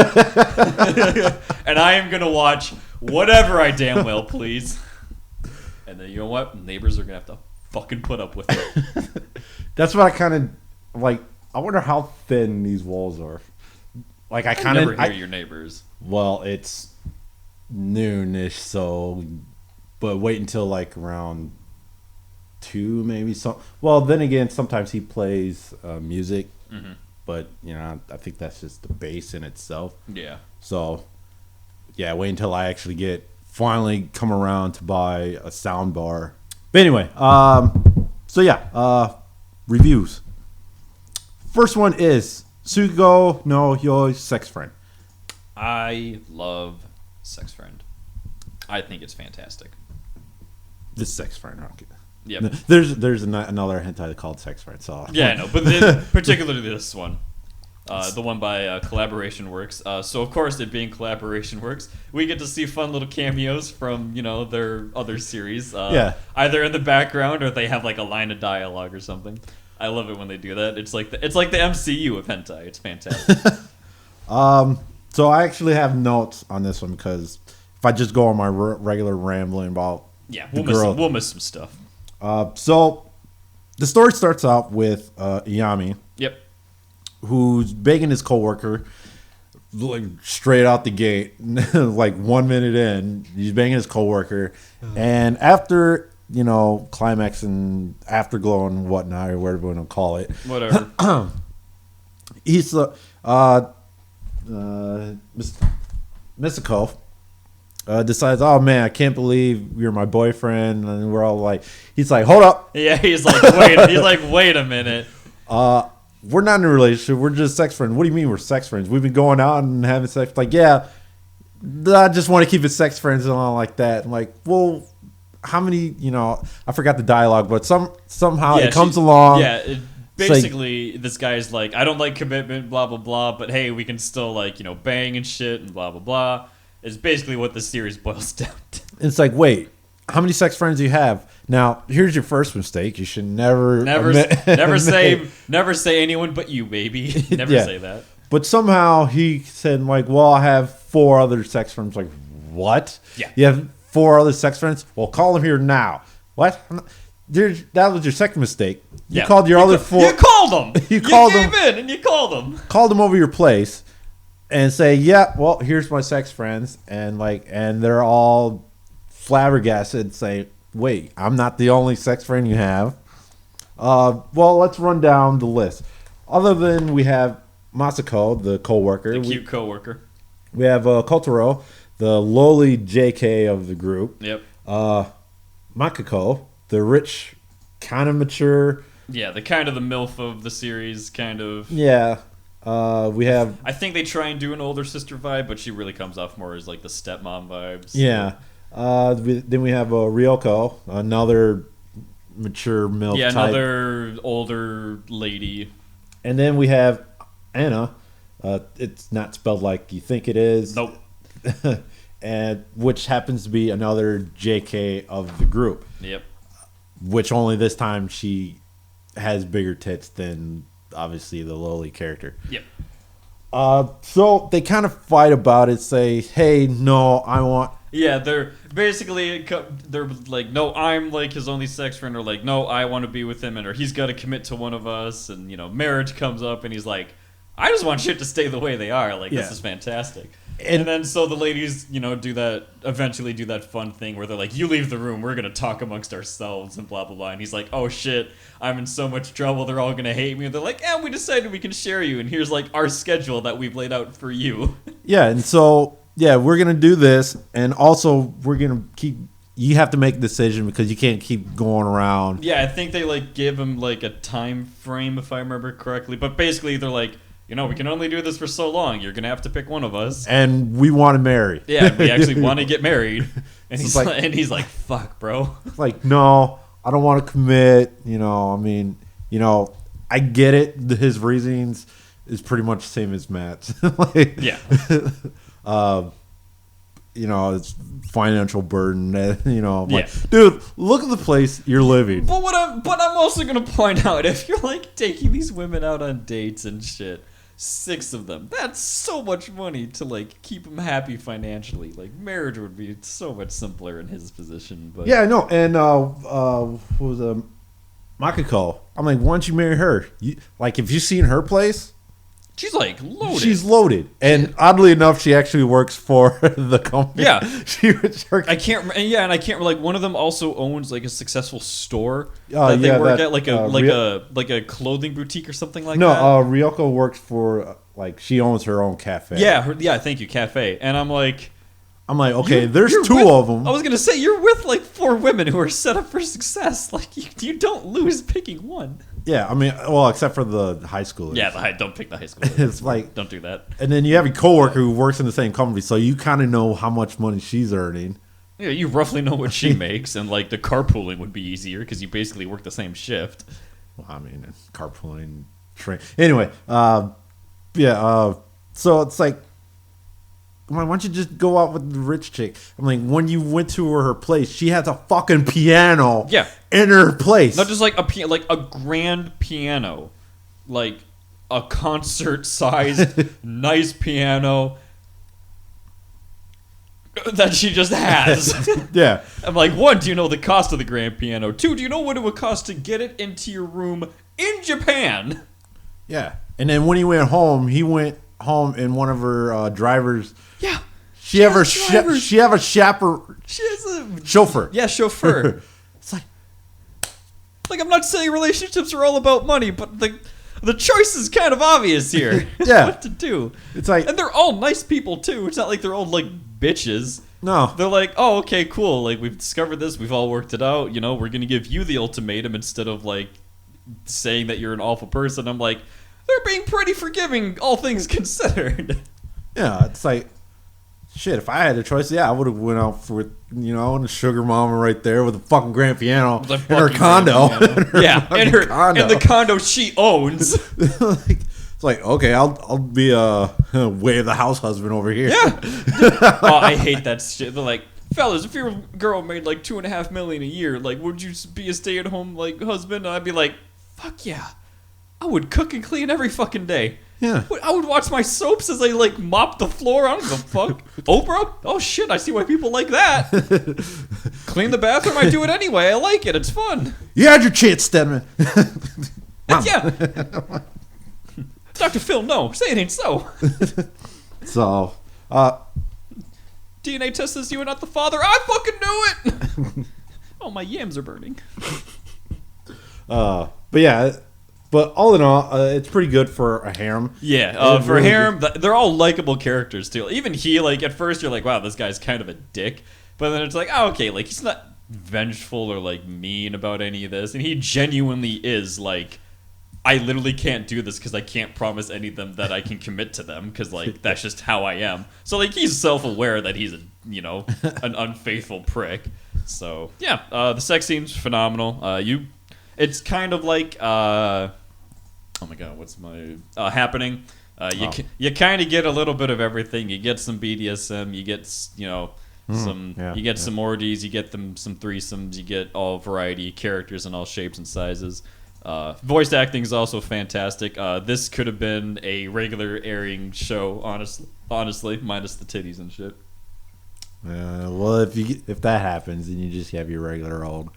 And I am gonna watch whatever I damn well please. And then you know what? Neighbors are gonna have to fucking put up with it. That's what I kind of like. I wonder how thin these walls are. Like I kind of never hear your neighbors. Well, it's noonish, so but wait until like around 2 maybe. So well, then again, sometimes he plays music, but I think that's just the bass in itself. Yeah. So yeah, wait until I actually finally come around to buy a sound bar. But anyway, so yeah, reviews. First one is Tsugou no Yoi Sexfriend. I love Sexfriend. I think it's fantastic. This Sexfriend, okay. Yeah. There's another hentai called Sexfriend. So yeah, I know, but particularly this one, the one by Collaboration Works. So of course, it being Collaboration Works, we get to see fun little cameos from their other series. Either in the background or they have like a line of dialogue or something. I love it when they do that. It's like the MCU of hentai. It's fantastic. So I actually have notes on this one because if I just go on my regular rambling about we'll miss some stuff. So the story starts out with Yami. Yep. Who's begging his coworker, like straight out the gate, like 1 minute in, he's banging his coworker, and after climax and afterglow and whatnot, or whatever you want to call it, whatever. He's Misako decides, oh man, I can't believe you're my boyfriend, and we're all like, he's like, hold up. Yeah, he's like, wait a minute. We're not in a relationship. We're just sex friends. What do you mean we're sex friends? We've been going out and having sex. Like, yeah, I just want to keep it sex friends and all like that. I'm like, well, how many? I forgot the dialogue, but somehow it comes along. Yeah. Basically, this guy's like, I don't like commitment, blah, blah, blah, but hey, we can still, like, bang and shit and blah, blah, blah. Is basically what the series boils down to. It's like, wait, how many sex friends do you have? Now, here's your first mistake. You should never say anyone but you, baby. Never say that. But somehow he said, like, well, I have 4 other sex friends. Like, what? Yeah. You have 4 other sex friends? Well, call them here now. What? That was your second mistake. You called your other 4. You called them. You called them. You came in and you called them. Called them over your place and say, yeah, well, here's my sex friends. And they're all flabbergasted and say, wait, I'm not the only sex friend you have. Well, let's run down the list. Other than we have Masako, the co-worker. The cute co-worker. We have Kotaro, the lowly JK of the group. Yep. Makako, the rich, kind of mature. Yeah, the kind of the MILF of the series, kind of. Yeah. We have... I think they try and do an older sister vibe, but she really comes off more as like the stepmom vibes. Yeah. Then we have Ryoko, another mature MILF type. Another older lady. And then we have Anna. It's not spelled like you think it is. Nope. And which happens to be another JK of the group. Yep. Which only this time she has bigger tits than obviously the lowly character. Yep. So they kind of fight about it. Say, hey, no, I want. Yeah, they're like, no, I'm like his only sex friend, or like, no, I want to be with him, or he's got to commit to one of us, and marriage comes up, and he's like, I just want shit to stay the way they are. Like, this is fantastic. And then so the ladies, eventually do that fun thing where they're like, you leave the room, we're going to talk amongst ourselves and blah, blah, blah. And he's like, oh shit, I'm in so much trouble, they're all going to hate me. And they're like, yeah, we decided we can share you. And here's like our schedule that we've laid out for you. Yeah, and so, we're going to do this. And also, we're going to you have to make a decision because you can't keep going around. Yeah, I think they like give him like a time frame, if I remember correctly. But basically, they're like, we can only do this for so long. You're going to have to pick one of us. And we want to marry. Yeah, we actually want to get married. And he's like, fuck, bro. Like, no, I don't want to commit. I get it. His reasons is pretty much the same as Matt's. Yeah. It's financial burden. Like, dude, look at the place you're living. But I'm also going to point out, if you're like taking these women out on dates and shit, 6 of them. That's so much money to like keep him happy financially. Like marriage would be so much simpler in his position. But yeah, I know. And what was Makako? I'm like, why don't you marry her? If you've seen her place, she's like loaded. She's loaded, and oddly enough, she actually works for the company. Yeah, I can't. Yeah, and I can't. Like one of them also owns like a successful store that they work at, like a clothing boutique or something like that. No, Ryoko works for she owns her own cafe. Yeah, thank you, cafe. And I'm like, okay, there's 2 of them. I was gonna say you're with like 4 women who are set up for success. Like you don't lose picking one. Yeah, except for the high schoolers. Yeah, don't pick the high schoolers. It's like, don't do that. And then you have a coworker who works in the same company, so you kind of know how much money she's earning. Yeah, you roughly know what she makes, and like the carpooling would be easier because you basically work the same shift. Well, carpooling, train. Anyway, so it's like, why don't you just go out with the rich chick? I'm like, when you went to her place, she has a fucking piano. Yeah. In her place. Not just like a grand piano, like a concert-sized nice piano that she just has. Yeah. I'm like, 1, do you know the cost of the grand piano? 2, do you know what it would cost to get it into your room in Japan? Yeah. And then when he went home in one of her drivers. Yeah. She have a chaperone. She has a chauffeur. Yeah, chauffeur. It's like I'm not saying relationships are all about money, but the choice is kind of obvious here. Yeah. What to do. It's like, and they're all nice people too. It's not like they're all like bitches. No. They're like, oh, okay, cool. Like, we've discovered this. We've all worked it out. You know, we're going to give you the ultimatum instead of, like, saying that you're an awful person. I'm like, they're being pretty forgiving, all things considered. Yeah, it's like, shit, if I had a choice, I would have went out for, a sugar mama right there with a fucking grand piano in her condo. In the condo she owns. It's like, okay, I'll be way of the house husband over here. Yeah. Oh, I hate that shit. They're like, fellas, if your girl made like $2.5 million a year, like, would you be a stay-at-home like husband? And I'd be like, fuck yeah, I would cook and clean every fucking day. Yeah. I would watch my soaps as I like mop the floor. I don't give a fuck. Oprah? Oh shit, I see why people like that. Clean the bathroom, I do it anyway. I like it. It's fun. You had your chance, Stedman. Yeah. Dr. Phil, no. Say it ain't so. So, DNA test says you are not the father. I fucking knew it. Oh, my yams are burning. But yeah, but all in all, it's pretty good for a harem. Yeah, for really harem, they're all likable characters too. Even he, like, at first you're like, wow, this guy's kind of a dick. But then it's like, oh, okay, like, he's not vengeful or, like, mean about any of this. And he genuinely is, like, I literally can't do this because I can't promise any of them that I can commit to them because, like, that's just how I am. So, like, he's self-aware that he's an unfaithful prick. So, yeah, the sex scene's phenomenal. It's kind of like, oh my god, what's my happening? You kind of get a little bit of everything. You get some BDSM. You get some orgies. You get some threesomes. You get all variety of characters in all shapes and sizes. Voice acting is also fantastic. This could have been a regular airing show, honestly, minus the titties and shit. Well, if that happens, then you just have your regular old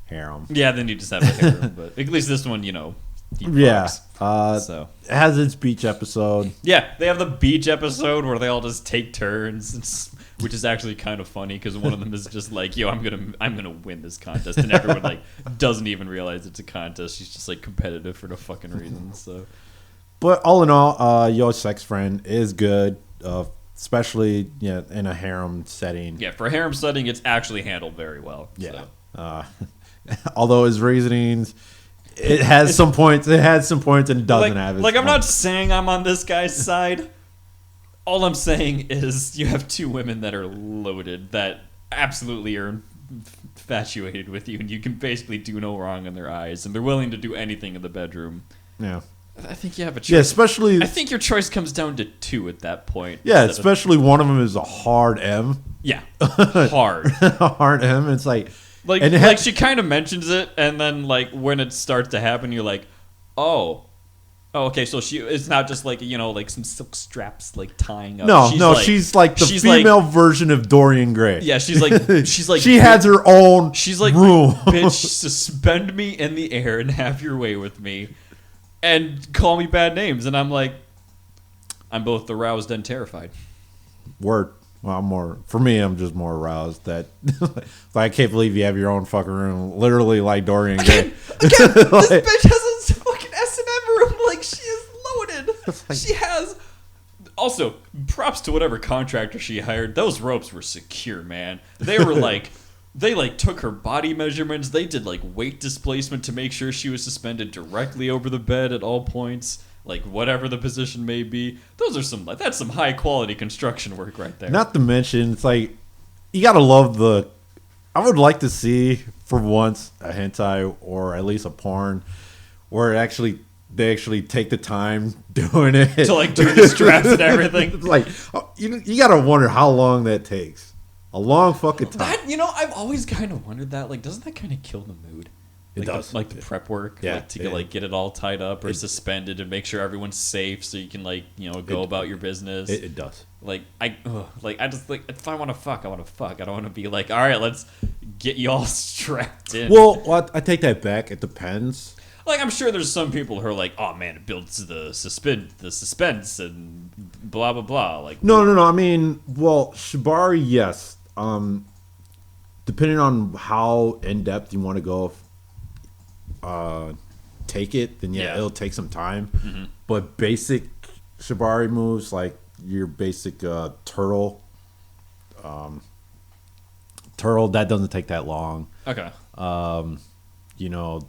harem. Yeah, then you just have a harem. But at least this one, so it has its beach episode. Yeah, they have the beach episode where they all just take turns, which is actually kind of funny because one of them is just like, "Yo, I'm gonna win this contest," and everyone like doesn't even realize it's a contest. She's just like competitive for no fucking reason. So, but all in all, Yoi Sexfriend is good, especially in a harem setting. Yeah, for a harem setting, it's actually handled very well. Yeah. So. Although his reasonings, it has some points. It has some points and doesn't have it. Like, I'm not saying I'm on this guy's side. All I'm saying is you have two women that are loaded that absolutely are infatuated with you, and you can basically do no wrong in their eyes, and they're willing to do anything in the bedroom. Yeah. I think you have a choice. Yeah, especially... I think your choice comes down to two at that point. Yeah, especially one of them is a hard M. Yeah. Hard. A hard M. It's like... Like she kind of mentions it, and then like when it starts to happen, you're like, oh, okay. So it's not just like like some silk straps like tying up. She's like the female version of Dorian Gray. Yeah, she's like she has her own. She's like, room. Bitch, suspend me in the air and have your way with me, and call me bad names, and I'm like, I'm both aroused and terrified. Word. Well, I'm just more aroused that I can't believe you have your own fucking room, literally like Dorian Gray. Again, this bitch has a fucking S&M room, like she is loaded. She has. Also, props to whatever contractor she hired. Those ropes were secure, man. They were like, they like took her body measurements. They did like weight displacement to make sure she was suspended directly over the bed at all points. Like, whatever the position may be. That's some high-quality construction work right there. Not to mention, it's like, you gotta love I would like to see, for once, a hentai, or at least a porn, where they actually take the time doing it. To, like, do the straps and everything. Like, you gotta wonder how long that takes. A long fucking time. I've always kind of wondered that. Like, doesn't that kind of kill the mood? It does. The prep work, to get it all tied up or suspended and make sure everyone's safe, so you can go about your business. It does. I just if I want to fuck, I want to fuck. I don't want to be like, all right, let's get you all strapped in. Well, I take that back. It depends. Like, I'm sure there's some people who are like, oh man, it builds the suspense and blah blah blah. Like, no. I mean, shibari, yes. Depending on how in depth you want to go. Take it, then it'll take some time. Mm-hmm. But basic shibari moves, like your basic turtle, turtle, that doesn't take that long. Okay. You know,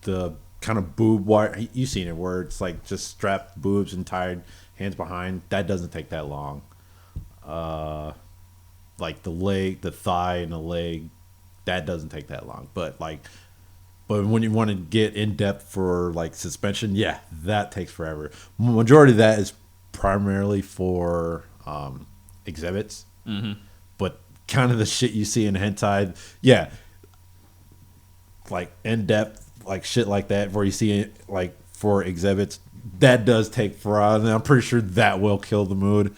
the kind of boob wire, you've seen it where it's like just strapped boobs and tied hands behind. That doesn't take that long. Like the leg, the thigh, and the leg, that doesn't take that long. But when you want to get in depth for like suspension, yeah, that takes forever. Majority of that is primarily for exhibits. Mm-hmm. But kind of the shit you see in hentai, yeah, like in depth, like shit like that, where you see it like for exhibits, that does take forever, and I'm pretty sure that will kill the mood,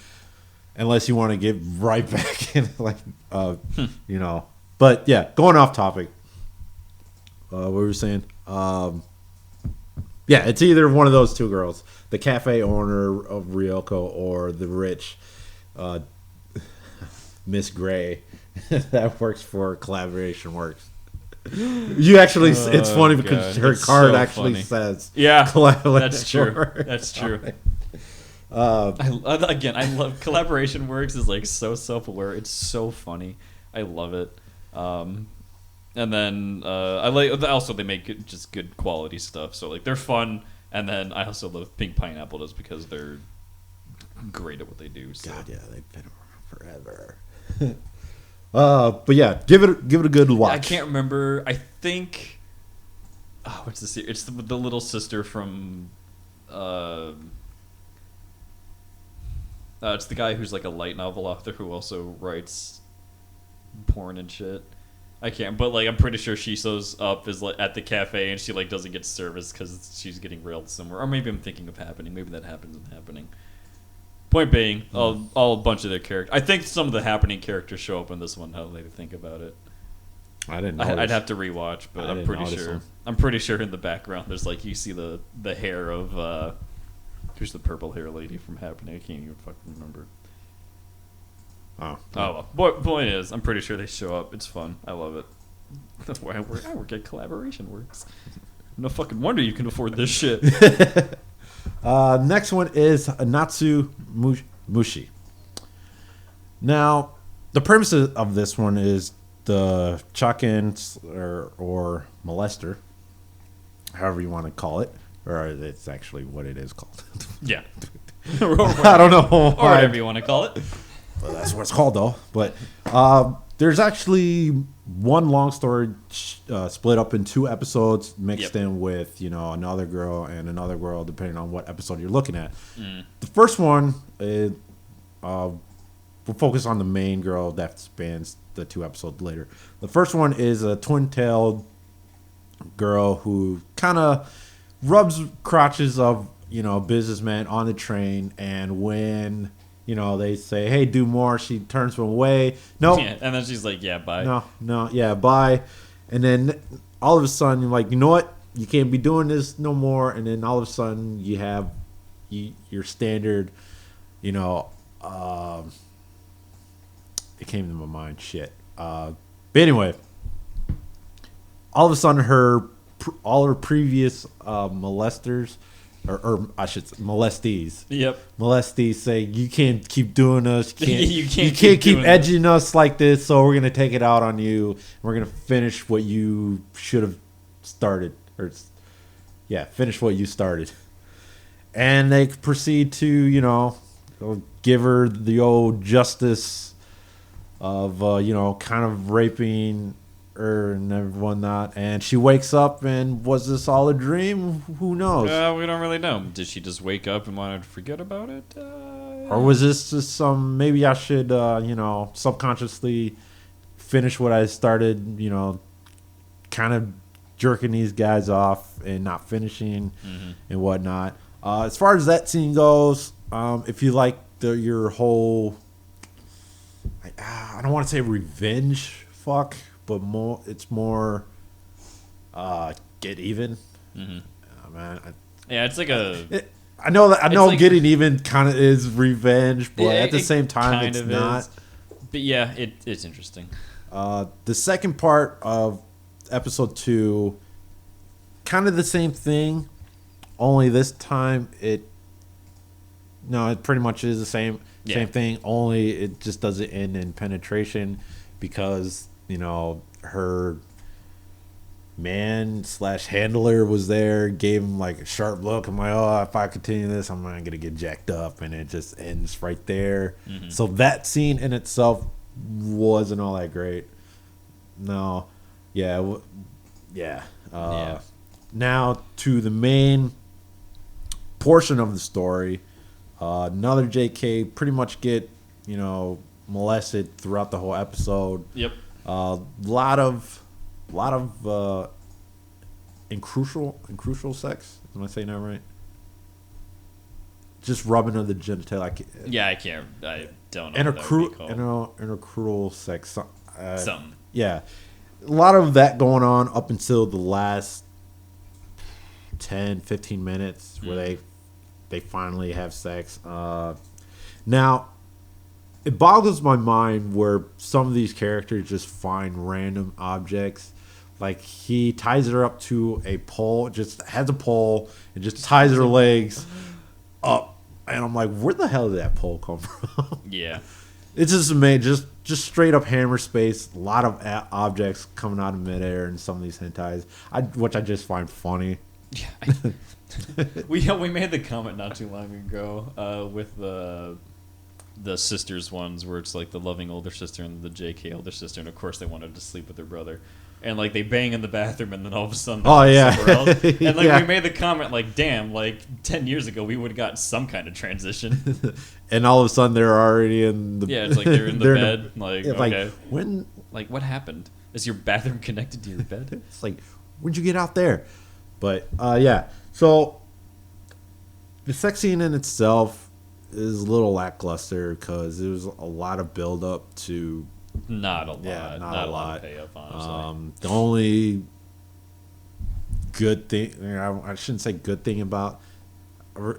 unless you want to get right back in, like, you know. But yeah, going off topic. What were we saying? Yeah, it's either one of those two girls, the cafe owner of Ryoko or the rich Miss Gray that works for Collaboration Works. You actually, it's funny because her card so actually funny. Says, "Yeah, that's true. That's true." Again, I love Collaboration Works is like so self-aware. It's so funny. I love it. And then I like also they make just good quality stuff. So like they're fun. And then I also love Pink Pineapple just because they're great at what they do. So. God, yeah, they've been around forever. But yeah, give it a good watch. I can't remember. I think what's the series? It's the little sister from it's the guy who's like a light novel author who also writes porn and shit. I can't, but like I'm pretty sure she shows up is like at the cafe and she like doesn't get service because she's getting railed somewhere. Or maybe I'm thinking of Happening. Maybe that happens in Happening. Point being, all a bunch of their characters. I think some of the Happening characters show up in this one. Now that I think about it, I didn't. I'd have to rewatch, but I'm pretty sure. Them. I'm pretty sure in the background there's like you see the hair of who's the purple hair lady from Happening. I can't even fucking remember. Well. Point is, I'm pretty sure they show up. It's fun. I love it. That's why I work at Collaboration Works. No fucking wonder you can afford this shit. Next one is Natsumushi. Now, the premise of this one is the chakin or molester, however you want to call it, or it's actually what it is called. Yeah. I don't know. Or whatever you want to call it. Well, that's what it's called, though. But there's actually one long story split up in 2 episodes, mixed in with another girl and another girl, depending on what episode you're looking at. The first one, we'll focus on the main girl that spans the 2 episodes later. The first one is a twin-tailed girl who kind of rubs crotches of businessmen on the train, and when they say, hey, do more, she turns them away. Nope. Yeah, and then she's like, yeah, bye. No, yeah, bye. And then all of a sudden, you're like, you know what? You can't be doing this no more. And then all of a sudden, you have your standard, it came to my mind, shit. But anyway, all of a sudden, all her previous molesters, or I should say molestees. Yep. Molestees say, you can't keep doing us. You can't keep edging us like this, so we're going to take it out on you. We're going to finish what you should have started. Finish what you started. And they proceed to, give her the old justice of, kind of raping her and whatnot, and she wakes up, and was this all a dream? Who knows? We don't really know. Did she just wake up and wanted to forget about it? Or was this just maybe I should, subconsciously finish what I started, kind of jerking these guys off and not finishing and whatnot. As far as that scene goes, if you like your whole, I don't want to say revenge fuck, but it's more get even. Man, it's like I know like, getting even kind of is revenge, but at the same time it's not. Is. But yeah, it's interesting. The second part of episode 2, kind of the same thing, only this time it pretty much is the same thing, only it just doesn't end in penetration, because her man/handler was there, gave him like a sharp look. I'm like, oh, if I continue this, I'm not gonna get jacked up, and it just ends right there. So that scene in itself wasn't all that great. No, yeah. Now to the main portion of the story. Another JK pretty much get molested throughout the whole episode. Yep. Lot of crucial sex. Am I saying that right? Just rubbing of the genitalia. I don't know. Intercrucial sex. Something. Yeah, a lot of that going on up until the last 10-15 minutes where they finally have sex. Now, it boggles my mind where some of these characters just find random objects. Like, he ties her up to a pole, just has a pole, and just ties her legs up. And I'm like, where the hell did that pole come from? Yeah. It's just amazing. Just straight up hammer space. A lot of objects coming out of midair in some of these hentais, which I just find funny. Yeah. We made the comment not too long ago with the sisters ones where it's like the loving older sister and the JK older sister, and of course they wanted to sleep with their brother, and like they bang in the bathroom, and then all of a sudden somewhere else. And like we made the comment like, damn, like 10 years ago we would have got some kind of transition, and all of a sudden they're already in the it's like they're in the bed. Like when, like what happened? Is your bathroom connected to your bed? It's like, when'd you get out there? But so the sex scene in itself is a little lackluster because there was a lot of build up to not a lot, not a lot of payoff, honestly. The only good thing, I shouldn't say good thing about,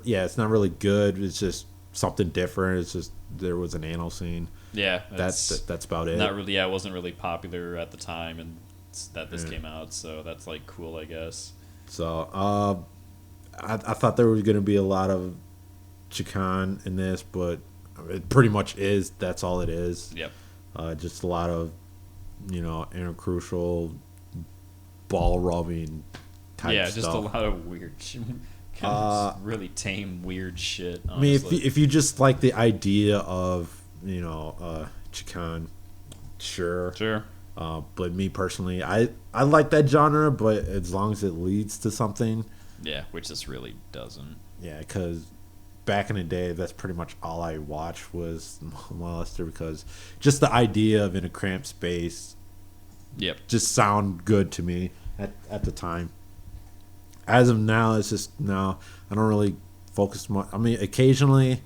it's not really good. It's just something different. It's just there was an anal scene. Yeah, that's about it. Not really. It wasn't really popular at the time, and that this came out, so that's like cool, I guess. So I thought there was going to be a lot of chikan in this, but it pretty much is. That's all it is. Yep. Just a lot of intercrucial ball rubbing type stuff. Yeah, just a lot of weird really tame weird shit, honestly. I mean, if you just like the idea of chikan, sure. But me personally, I like that genre, but as long as it leads to something. Yeah, which this really doesn't. Yeah, because back in the day, that's pretty much all I watched was molester, because just the idea of in a cramped space just sound good to me at the time. As of now, it's just, I don't really focus much. I mean, occasionally,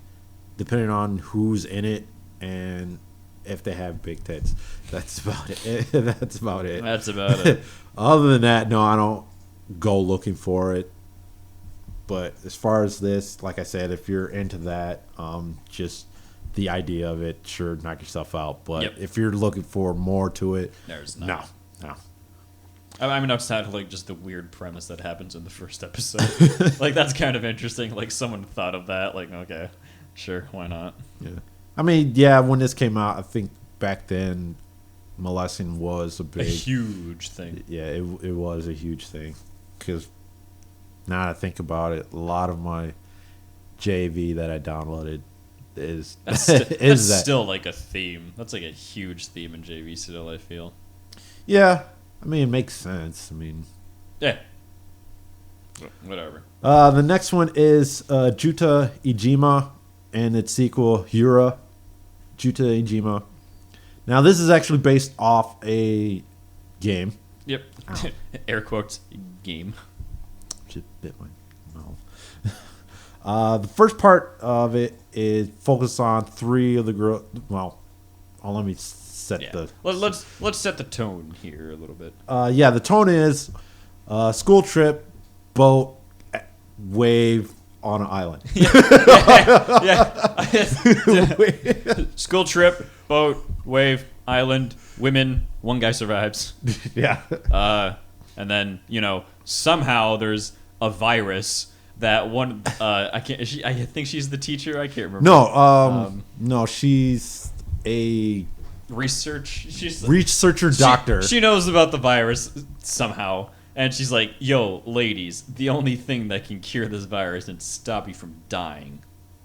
depending on who's in it and if they have big tits. That's about it. That's about it. Other than that, no, I don't go looking for it. But as far as this, like I said, if you're into that, just the idea of it, sure, knock yourself out. But if you're looking for more to it, there's no. I mean, outside of like just the weird premise that happens in the first episode, like that's kind of interesting. Like someone thought of that. Like, okay, sure, why not? Yeah. I mean, when this came out, I think back then molesting was a huge thing. Yeah, it was a huge thing. Because now that I think about it, a lot of my JV that I downloaded is still like a theme. That's like a huge theme in JV still, I feel. Yeah, I mean, it makes sense. I mean, yeah. Whatever. The next one is Jutaijima and its sequel, Jutaijima. Now, this is actually based off a game. Yep. Air quotes, game. Just bit my mouth. The first part of it is focused on three of the girls. Well, let me set the... Let's set the tone here a little bit. The tone is school trip, boat, wave on an island. School trip, boat, wave, island, women, one guy survives. Yeah. And then, somehow there's a virus that one I think she's the teacher. I can't remember. No, she's a researcher doctor. She knows about the virus somehow, and she's like, "Yo, ladies, the only thing that can cure this virus and stop you from dying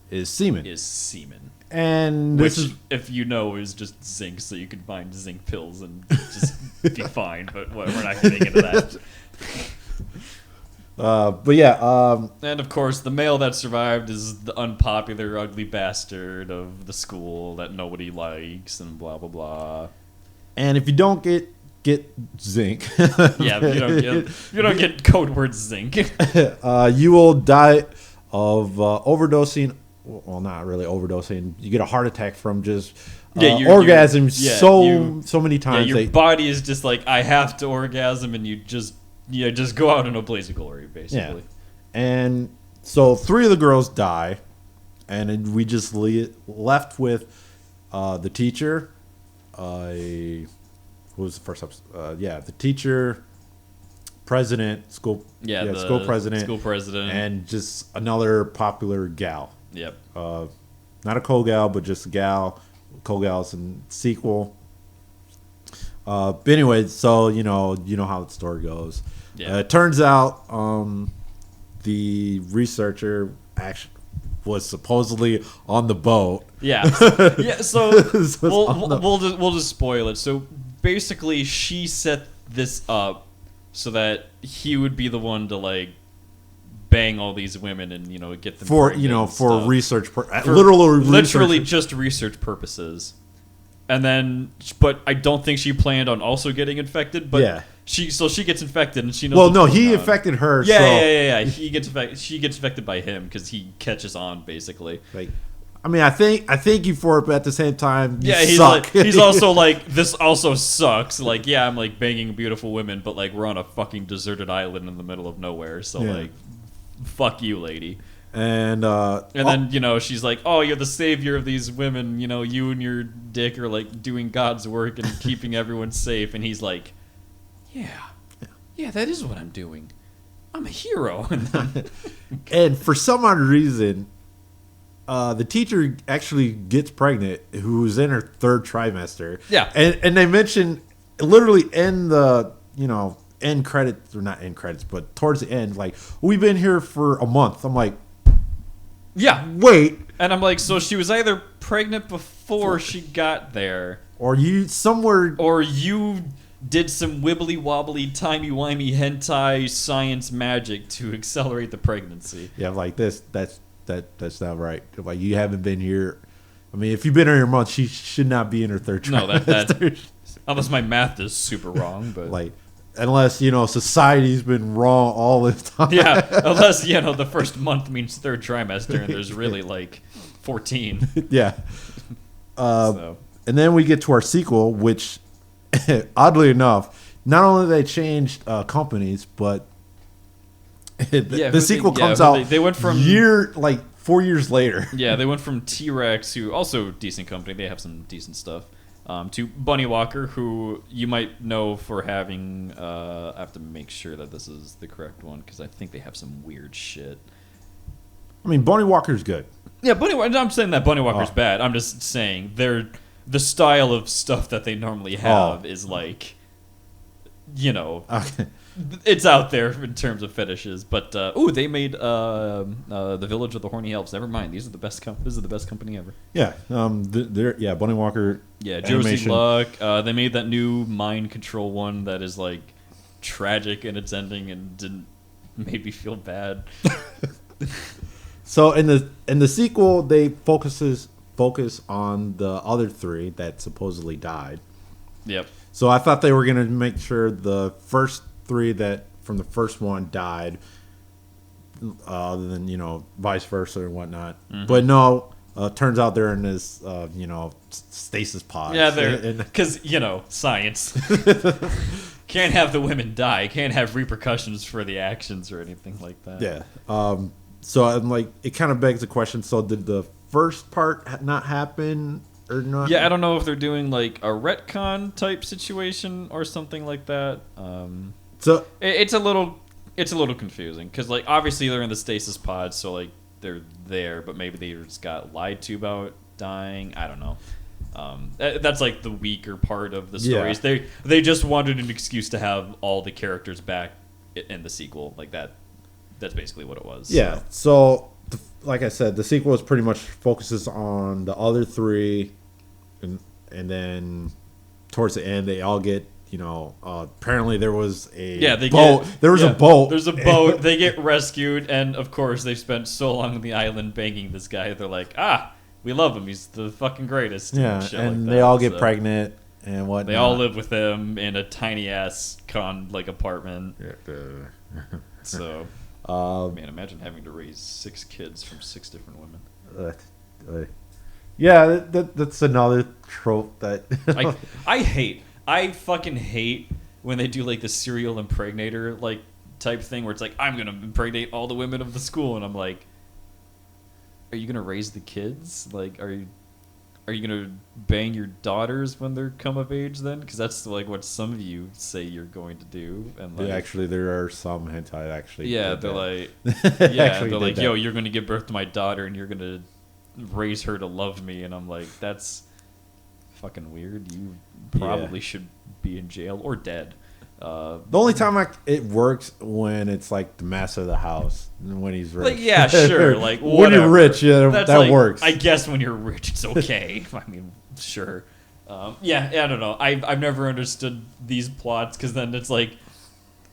is semen. And which, if you know, is just zinc, so you can find zinc pills and just be fine. But we're not getting into that." But yeah, and of course, the male that survived is the unpopular, ugly bastard of the school that nobody likes, and blah blah blah. And if you don't get zinc, you don't get code word zinc, you will die of overdosing. Well, not really overdosing. You get a heart attack from just orgasm so many times. Yeah, your body is just like, I have to orgasm, and you just go out in a blaze of glory, basically. Yeah. And so 3 of the girls die, and we just left with the teacher. Who was the first episode? The teacher, president, school president, and just another popular gal. Yep. Not a co-gal, but just a gal. Co-gals in sequel. But anyway, so you know how the story goes. Yeah. It turns out the researcher actually was supposedly on the boat. Yeah. Yeah. So we'll just spoil it. So basically, she set this up so that he would be the one to like bang all these women and get them for research literally just research purposes. And then, but I don't think she planned on also getting infected. But she gets infected and she knows. Well, no, he infected her. Yeah. He gets infected. She gets infected by him because he catches on basically. Like, I mean, I thank you for it, but at the same time, he's suck. He's also like, this also sucks. Like, yeah, I'm like banging beautiful women, but like we're on a fucking deserted island in the middle of nowhere. So like, fuck you, lady. And then she's like, oh, you're the savior of these women. You and your dick are like doing God's work and keeping everyone safe. And he's like, yeah, that is what I'm doing. I'm a hero. And for some odd reason, the teacher actually gets pregnant, who's in her 3rd trimester. Yeah. And they mention literally in the, end credits, or not end credits, but towards the end, like, we've been here for a month. I'm like, yeah, wait. And I'm like, so she was either pregnant before she got there, or you did some wibbly wobbly timey wimey hentai science magic to accelerate the pregnancy. Yeah, like that's not right. Like, you haven't been here. I mean, if you've been here a month, she should not be in her 3rd trimester. No, unless my math is super wrong, but like, unless society's been wrong all this time. Yeah, unless the first month means 3rd trimester, and there's really like 14. Yeah. And then we get to our sequel, which, oddly enough, not only they changed companies, but the sequel comes out. They went from 4 years later. Yeah, they went from T-Rex, who also decent company. They have some decent stuff. To Bunny Walker, who you might know for having. I have to make sure that this is the correct one because I think they have some weird shit. I mean, Bunny Walker's good. Yeah, I'm saying that Bunny Walker's bad. I'm just saying the style of stuff that they normally have is like, Okay. It's out there in terms of fetishes, but they made the Village of the Horny Elves. Never mind, these are the best. This is the best company ever. Yeah, Bunny Walker. Yeah, Josie Luck. They made that new mind control one that is like tragic in its ending and made me feel bad. So in the sequel, they focus on the other 3 that supposedly died. Yep. So I thought they were gonna make sure the first 3 that from the first one died, other than vice versa and whatnot. Mm-hmm. But no, turns out they're in this stasis pod. Yeah, they're because science. Can't have the women die. Can't have repercussions for the actions or anything like that. Yeah. So I'm like, it kind of begs the question. So did the first part not happen? Or not? Yeah, I don't know if they're doing like a retcon type situation or something like that. So it's a little confusing because like obviously they're in the stasis pod, so like they're there, but maybe they just got lied to about dying. I don't know. That's like the weaker part of the stories. Yeah. They just wanted an excuse to have all the characters back in the sequel, like that. That's basically what it was. Yeah. So like I said, the sequel is pretty much focuses on the other three, and then towards the end they all get. Apparently there was a boat. There was a boat. There's a boat. They get rescued, and of course they've spent so long on the island banging this guy. They're like, we love him. He's the fucking greatest. Yeah, and they all get pregnant and whatnot. They all live with him in a tiny ass apartment. Yeah. So, man, imagine having to raise 6 kids from 6 different women. Yeah, that's another trope that I fucking hate when they do like the serial impregnator like type thing where it's like, I'm gonna impregnate all the women of the school, and I'm like, are you gonna raise the kids? Like, are you gonna bang your daughters when they come of age then? Because that's like what some of you say you're going to do. And like, actually, there are some hentai actually. Yeah, they're like, they're like, yo, you're gonna give birth to my daughter and you're gonna raise her to love me, and I'm like, that's fucking weird. You probably should be in jail or dead. The only time it works when it's like the master of the house, when he's rich. Like, yeah, sure. Like, when you're rich, that like, works. I guess when you're rich, it's okay. I mean, sure. I don't know. I've never understood these plots, because then it's like,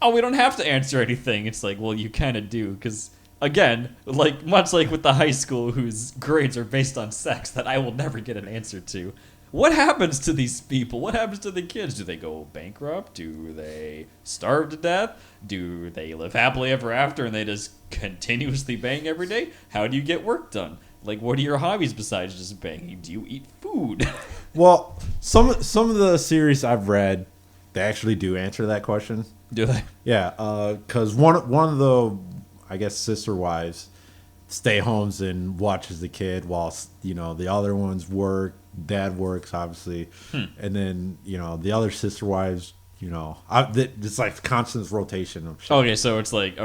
we don't have to answer anything. It's like, well, you kind of do, because again, like much like with the high school whose grades are based on sex that I will never get an answer to. What happens to these people? What happens to the kids? Do they go bankrupt? Do they starve to death? Do they live happily ever after and they just continuously bang every day? How do you get work done? Like, what are your hobbies besides just banging? Do you eat food? Well, some of the series I've read, they actually do answer that question. Do they? Yeah, because one of the, I guess, sister wives stay homes and watches the kid while the other ones work. Dad works, obviously, and then the other sister wives. It's like constant rotation of shit. Okay, so it's like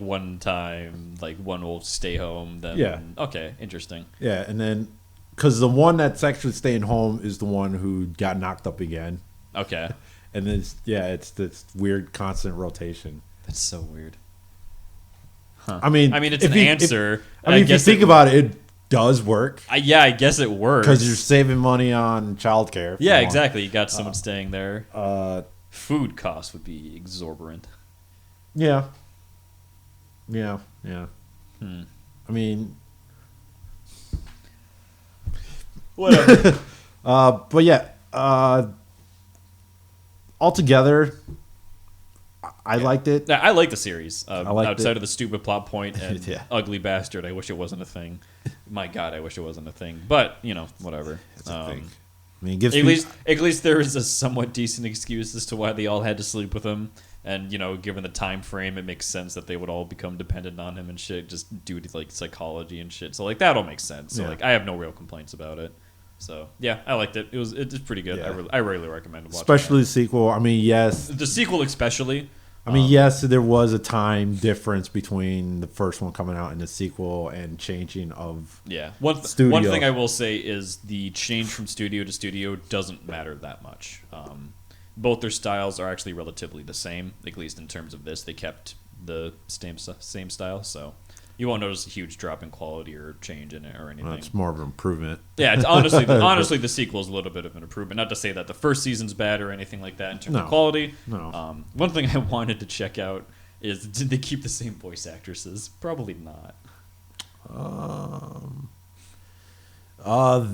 one time, like one will stay home, then okay, interesting. Yeah, and then because the one that's actually staying home is the one who got knocked up again. Okay, and then it's this weird constant rotation. That's so weird. Huh. I mean, it's an answer. If you think about it does work. I guess it works. Because you're saving money on childcare. Yeah, exactly. You got someone staying there. Food costs would be exorbitant. Yeah. I mean... Whatever. But yeah, altogether... I liked it. I like the series. Outside it. of the stupid plot point and ugly bastard, I wish it wasn't a thing. My God, I wish it wasn't a thing. But whatever. It's a thing. I mean, at least there is a somewhat decent excuse as to why they all had to sleep with him. And given the time frame, it makes sense that they would all become dependent on him and shit, just due to like psychology and shit. So like that all makes sense. So like I have no real complaints about it. So yeah, I liked it. It's pretty good. Yeah. I really recommend watching. Especially the sequel. I mean, yes. The sequel especially. I mean, yes, there was a time difference between the first one coming out and the sequel and changing of studio. One thing I will say is the change from studio to studio doesn't matter that much. Both their styles are actually relatively the same, at least in terms of this. They kept the same style, so you won't notice a huge drop in quality or change in it or anything. It's more of an improvement. Yeah, it's honestly, the sequel is a little bit of an improvement. Not to say that the first season's bad or anything like that in terms of quality. No. One thing I wanted to check out is, did they keep the same voice actresses? Probably not.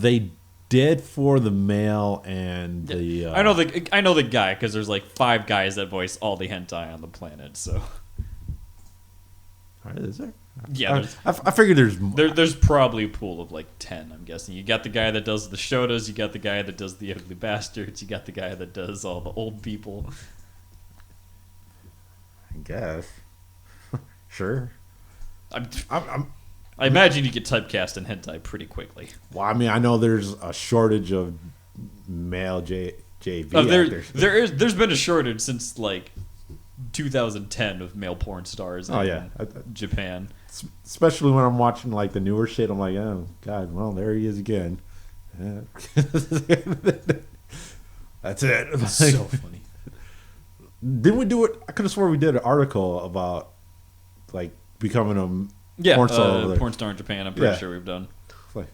They did for the male and the. I know the guy because there's like 5 guys that voice all the hentai on the planet. So. Is there? Yeah, I figured there's probably a pool of like 10. I'm guessing. You got the guy that does the shotas, you got the guy that does the ugly bastards, you got the guy that does all the old people. I guess. Sure. I imagine you get typecast in hentai pretty quickly. Well, I mean, I know there's a shortage of male JV actors. There's been a shortage since like 2010 of male porn stars in Japan. Especially when I'm watching like the newer shit, I'm like, oh God, well there he is again. That's it. It's so funny. Didn't we do it? I could have swore we did an article about like becoming a porn star over there. Porn star in Japan. I'm pretty sure we've done. Like,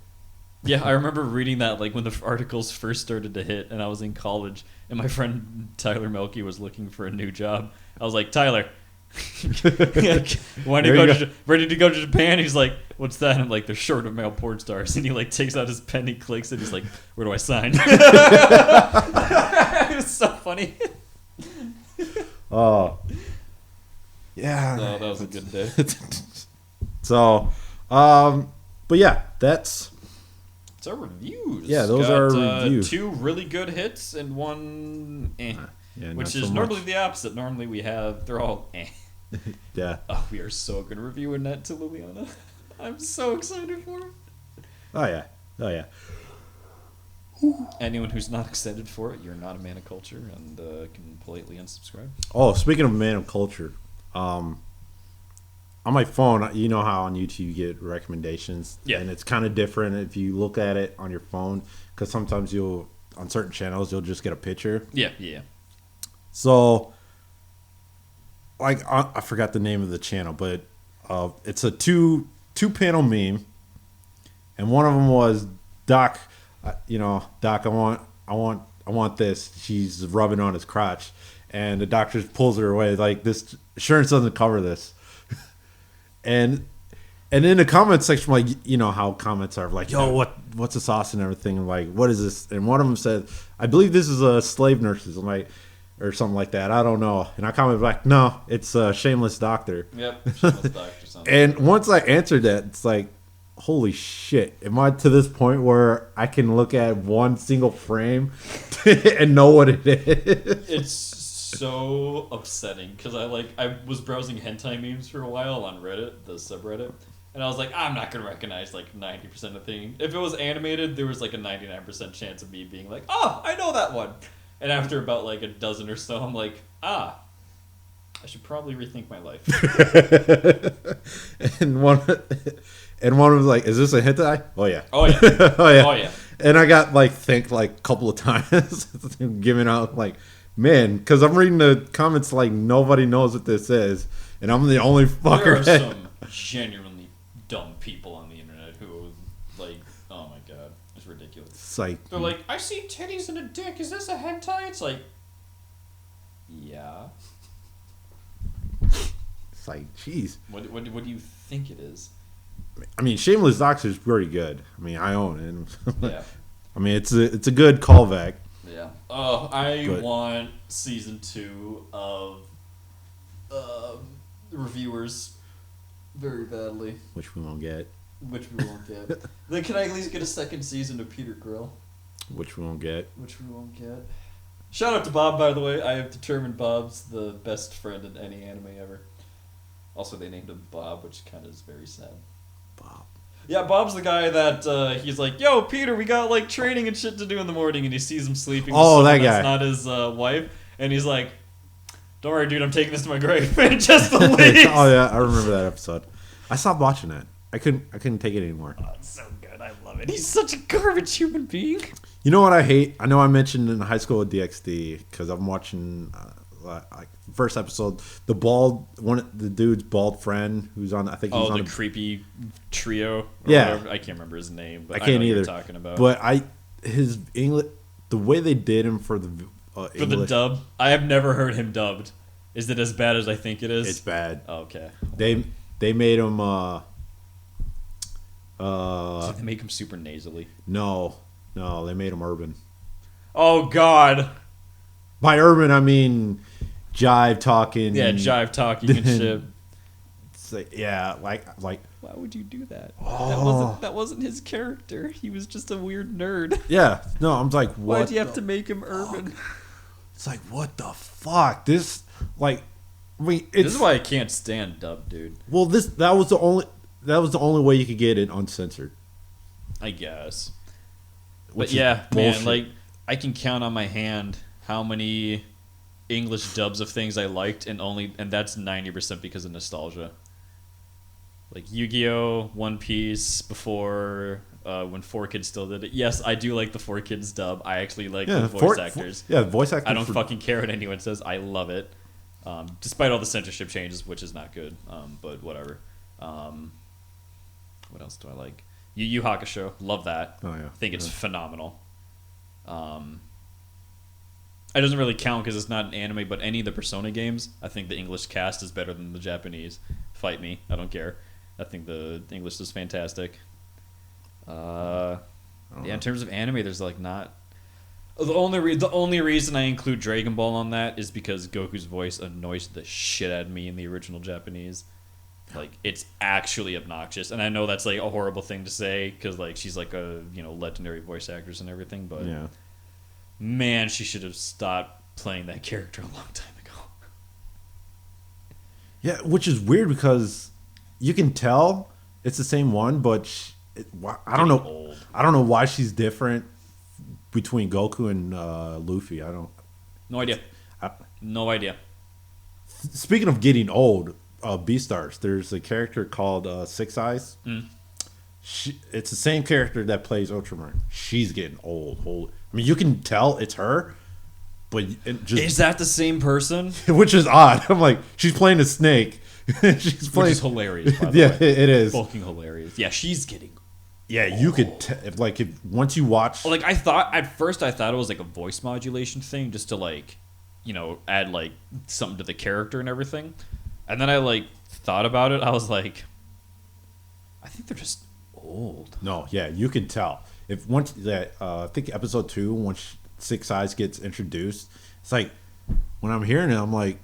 yeah, I remember reading that like when the articles first started to hit, and I was in college, and my friend Tyler Melky was looking for a new job. I was like, Tyler, ready to go to Japan? He's like, what's that? And I'm like, they're short of male porn stars. And he like takes out his pen, he clicks it, he's like, where do I sign? It was so funny. Oh, yeah. Oh, that was a good day. So, but yeah, that's our reviews. Yeah, those are our reviews. 2 really good hits and 1 yeah, which so is normally much. the opposite. Normally we have, they're all Yeah. Oh, we are so good reviewing that to Liliana. I'm so excited for it. Oh yeah. Anyone who's not excited for it, you're not a man of culture and can politely unsubscribe. Oh, speaking of man of culture, on my phone, you know how on YouTube you get recommendations, and it's kind of different if you look at it on your phone, because sometimes on certain channels you'll just get a picture. Yeah. So, like, I forgot the name of the channel, but it's a two panel meme, and one of them was Doc. Doc, I want this. She's rubbing on his crotch, and the doctor pulls her away. Like, this insurance doesn't cover this. and in the comment section, like, you know how comments are like, yo, what's the sauce and everything, and like, what is this? And one of them said, I believe this is a slave nurses. I'm like, or something like that. I don't know. And I commented back, no, it's a shameless doctor. Yep, shameless doctor. Something. And once I answered that, it's like, holy shit, am I to this point where I can look at one single frame and know what it is? It's so upsetting because I was browsing hentai memes for a while on Reddit, the subreddit, and I was like, I'm not gonna recognize like 90% of the thing. If it was animated, there was like a 99% chance of me being like, oh, I know that one. And after about like a dozen or so, I'm like, I should probably rethink my life. and one was like, is this a hentai? Oh yeah. Oh yeah. Oh yeah. Oh yeah. And I got like thanked like a couple of times, giving out like, man, because I'm reading the comments like nobody knows what this is, and I'm the only fucker. There are some genuinely dumb people on the internet who like, oh my god, it's ridiculous. It's like, they're like, I see titties and a dick. Is this a hentai? It's like, yeah. It's like, jeez. What do you think it is? I mean, Shameless Doctor is pretty good. I mean, I own it. Yeah. I mean, it's a good callback. Yeah. Oh, I want season 2 of Reviewers very badly. Which we won't get. Then can I at least get a second season of Peter Grill? Which we won't get. Shout out to Bob, by the way. I have determined Bob's the best friend in any anime ever. Also, they named him Bob, which kind of is very sad. Bob. Yeah, Bob's the guy that he's like, yo, Peter, we got like training and shit to do in the morning, and he sees him sleeping with someone that guy. that's not his wife, and he's like, don't worry, dude, I'm taking this to my grave, and just leaves. Oh yeah, I remember that episode. I stopped watching that. I couldn't take it anymore. Oh, it's so good. I love it. He's such a garbage human being. You know what I hate? I know I mentioned in high school with DxD because I'm watching like first episode. The dude's bald friend who's on. I think he's on the creepy trio. Yeah, whatever. I can't remember his name. But I can't know either. What you're talking about. But his English, the way they did him for the the dub, I have never heard him dubbed. Is it as bad as I think it is? It's bad. Oh, okay. They made him. Did they make him super nasally? No, they made him urban. Oh God. By urban, I mean jive talking. Yeah, jive talking and shit. It's like, yeah, like. Why would you do that? Oh. That wasn't his character. He was just a weird nerd. Yeah, no, I'm like, what? Why'd you have to make him urban? It's like, what the fuck? This, like, I mean, this is why I can't stand dub, dude. Well, that was the only way you could get it uncensored. I guess. Which but yeah, bullshit. man, like I can count on my hand how many English dubs of things I liked, and that's 90% because of nostalgia. Like Yu-Gi-Oh, One Piece before when 4Kids still did it. Yes, I do like the 4Kids dub. I actually like the voice actors. Voice actors. I don't fucking care what anyone says. I love it. Despite all the censorship changes, which is not good. But whatever. What else do I like? Yu Yu Hakusho. Love that. Oh, yeah. I think it's phenomenal. It doesn't really count because it's not an anime, but any of the Persona games, I think the English cast is better than the Japanese. Fight me. I don't care. I think the English is fantastic. In terms of anime, there's like not... The only reason I include Dragon Ball on that is because Goku's voice annoys the shit out of me in the original Japanese. Like, it's actually obnoxious, and I know that's like a horrible thing to say because like she's like a legendary voice actress and everything, but man, she should have stopped playing that character a long time ago. Yeah, which is weird because you can tell it's the same one, but I don't know. Old. I don't know why she's different between Goku and Luffy. No idea. No idea. Speaking of getting old, Beastars, there's a character called Six Eyes. It's the same character that plays Ultramarine. She's getting old. I mean, you can tell it's her, but is that the same person? Which is odd. I'm like, she's playing a snake. She's playing, which is hilarious. By the way. It is fucking hilarious. Yeah, she's getting. Yeah, you could if once you watch. Like at first I thought it was like a voice modulation thing, just to like, add like something to the character and everything, and then I like thought about it. I was like, I think they're just old. No, yeah, you can tell. If once that I think episode 2, once Six Eyes gets introduced, it's like when I'm hearing it, I'm like,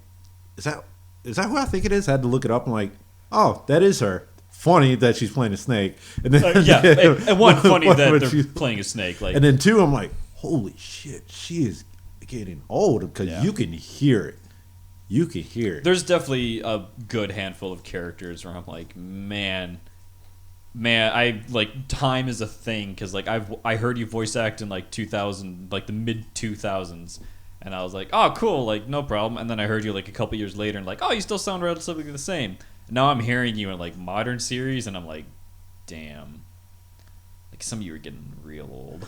is that who I think it is? I had to look it up. I'm like, oh, that is her. Funny that she's playing a snake, and then and one funny that they're playing a snake, like, and then 2, I'm like, holy shit, she is getting old because you can hear it. You can hear it. There's definitely a good handful of characters where I'm like, man, I like time is a thing because like I heard you voice act in like 2000, like the mid 2000s, and I was like, oh cool, like no problem. And then I heard you like a couple years later and like, oh, you still sound relatively the same. Now I'm hearing you in like modern series and I'm like, damn, like some of you are getting real old.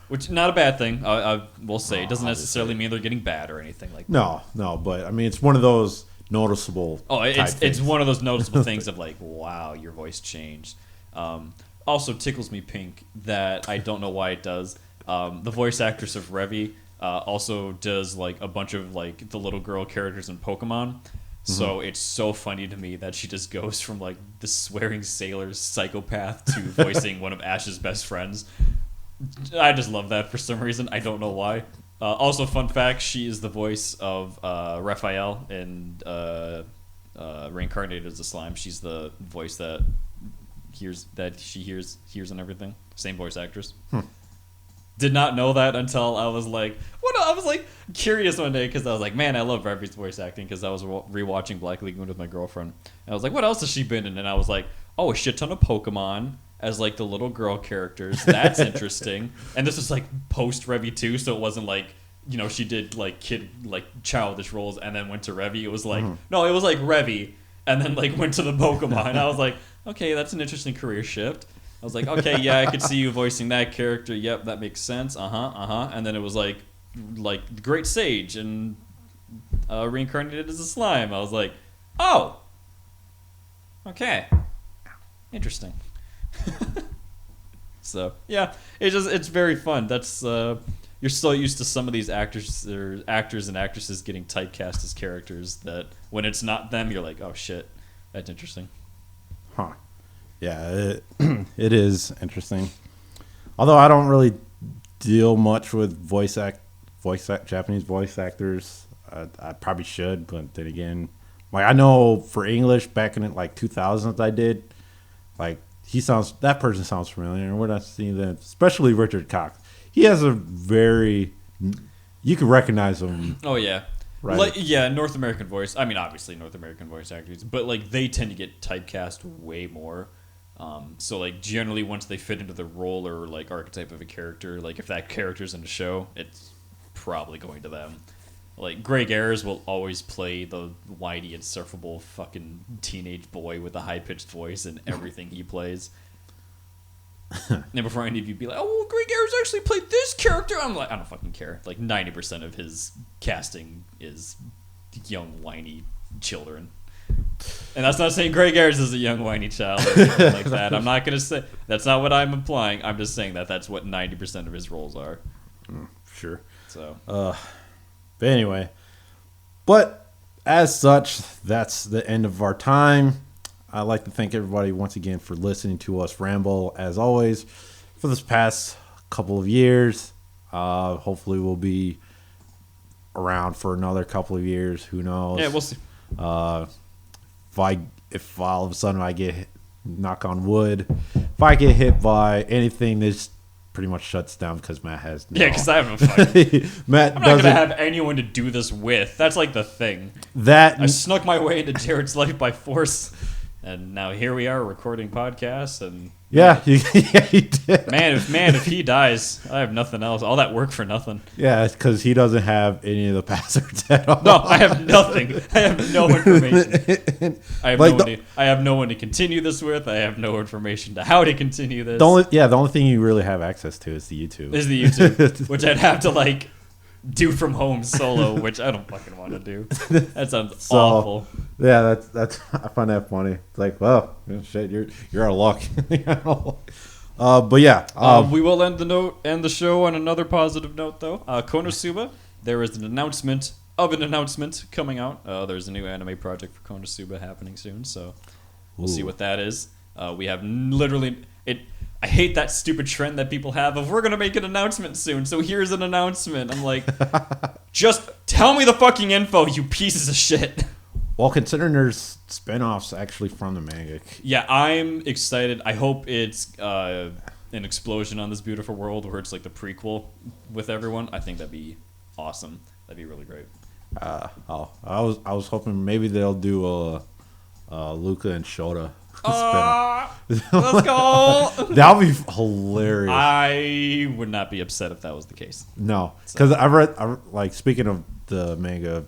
Which not a bad thing. I will say it doesn't necessarily mean they're getting bad or anything like that. No, but I mean it's one of those noticeable. Oh, it's one of those noticeable things of like, wow, your voice changed. Also tickles me pink that I don't know why it does. The voice actress of Revy also does like a bunch of like the little girl characters in Pokemon. So it's so funny to me that she just goes from like the swearing sailor's psychopath to voicing one of Ash's best friends. I just love that for some reason. I don't know why. Also, fun fact: she is the voice of Raphael in Reincarnated as a Slime. She's the voice that she hears and everything. Same voice actress. Did not know that until I was like, I was like curious one day because I was like, man, I love Revy's voice acting because I was rewatching Black Lagoon with my girlfriend. And I was like, what else has she been in? And I was like, oh, a shit ton of Pokemon as like the little girl characters. That's interesting. And this was like post Revy 2, so it wasn't like, she did like childish roles and then went to Revy. It was like, no, it was like Revy and then like went to the Pokemon. And I was like, okay, that's an interesting career shift. I was like, okay, yeah, I could see you voicing that character. Yep, that makes sense. And then it was like the Great Sage and Reincarnated as a Slime. I was like, oh, okay, interesting. So yeah, it's very fun. That's you're so used to some of these actors and actresses getting typecast as characters that when it's not them, you're like, oh shit, that's interesting. Huh. Yeah, it is interesting. Although I don't really deal much with Japanese voice actors. I probably should, but then again, like I know for English back in like 2000s, I did. Like that person sounds familiar. When I see that, especially Richard Cox, he has a very you can recognize him. Oh yeah. Right. Like, yeah, North American voice. I mean, obviously North American voice actors, but like they tend to get typecast way more. So like generally once they fit into the role or like archetype of a character, like if that character's in the show, it's probably going to them. Like Greg Ayres will always play the whiny and surfable fucking teenage boy with a high pitched voice in everything he plays. And before any of you be like, oh, well, Greg Ayers actually played this character, I'm like, I don't fucking care. Like 90% of his casting is young, whiny children. And that's not saying Greg Ayers is a young, whiny child or anything like that. I'm not going to say, that's not what I'm implying. I'm just saying that that's what 90% of his roles are. Sure. So. But anyway. But as such, that's the end of our time. I'd like to thank everybody once again for listening to us ramble, as always, for this past couple of years. Hopefully we'll be around for another couple of years. Who knows? Yeah, we'll see. If all of a sudden I get hit, knock on wood, if I get hit by anything, this pretty much shuts down because Matt has no. Yeah, because I have no fucking. Matt I'm not gonna have anyone to do this with. That's like the thing. I snuck my way into Jared's life by force, and now here we are recording podcasts. And yeah, you did. Man, if he dies, I have nothing else. All that work for nothing. Yeah, it's because he doesn't have any of the passwords at all. No, I have nothing. I have no information. I have no one to continue this with. I have no information to how to continue this. The only thing you really have access to is the YouTube. Which I'd have to do from home solo, which I don't fucking want to do. That sounds awful. Yeah, that's I find that funny. It's like, well, shit, you're out of luck. But yeah, we will end the show on another positive note, though. Konosuba, there is an announcement coming out. There's a new anime project for Konosuba happening soon, so we'll see what that is. We have literally it. I hate that stupid trend that people have of we're gonna make an announcement soon, so here's an announcement. I'm like, just tell me the fucking info, you pieces of shit. Well, considering there's spin-offs actually from the manga. Yeah, I'm excited. I hope it's an explosion on this beautiful world where it's like the prequel with everyone. I think that'd be awesome. That'd be really great. I was hoping maybe they'll do a Luca and Shota. Let's go. That would be hilarious. I would not be upset if that was the case. No, because I read speaking of the manga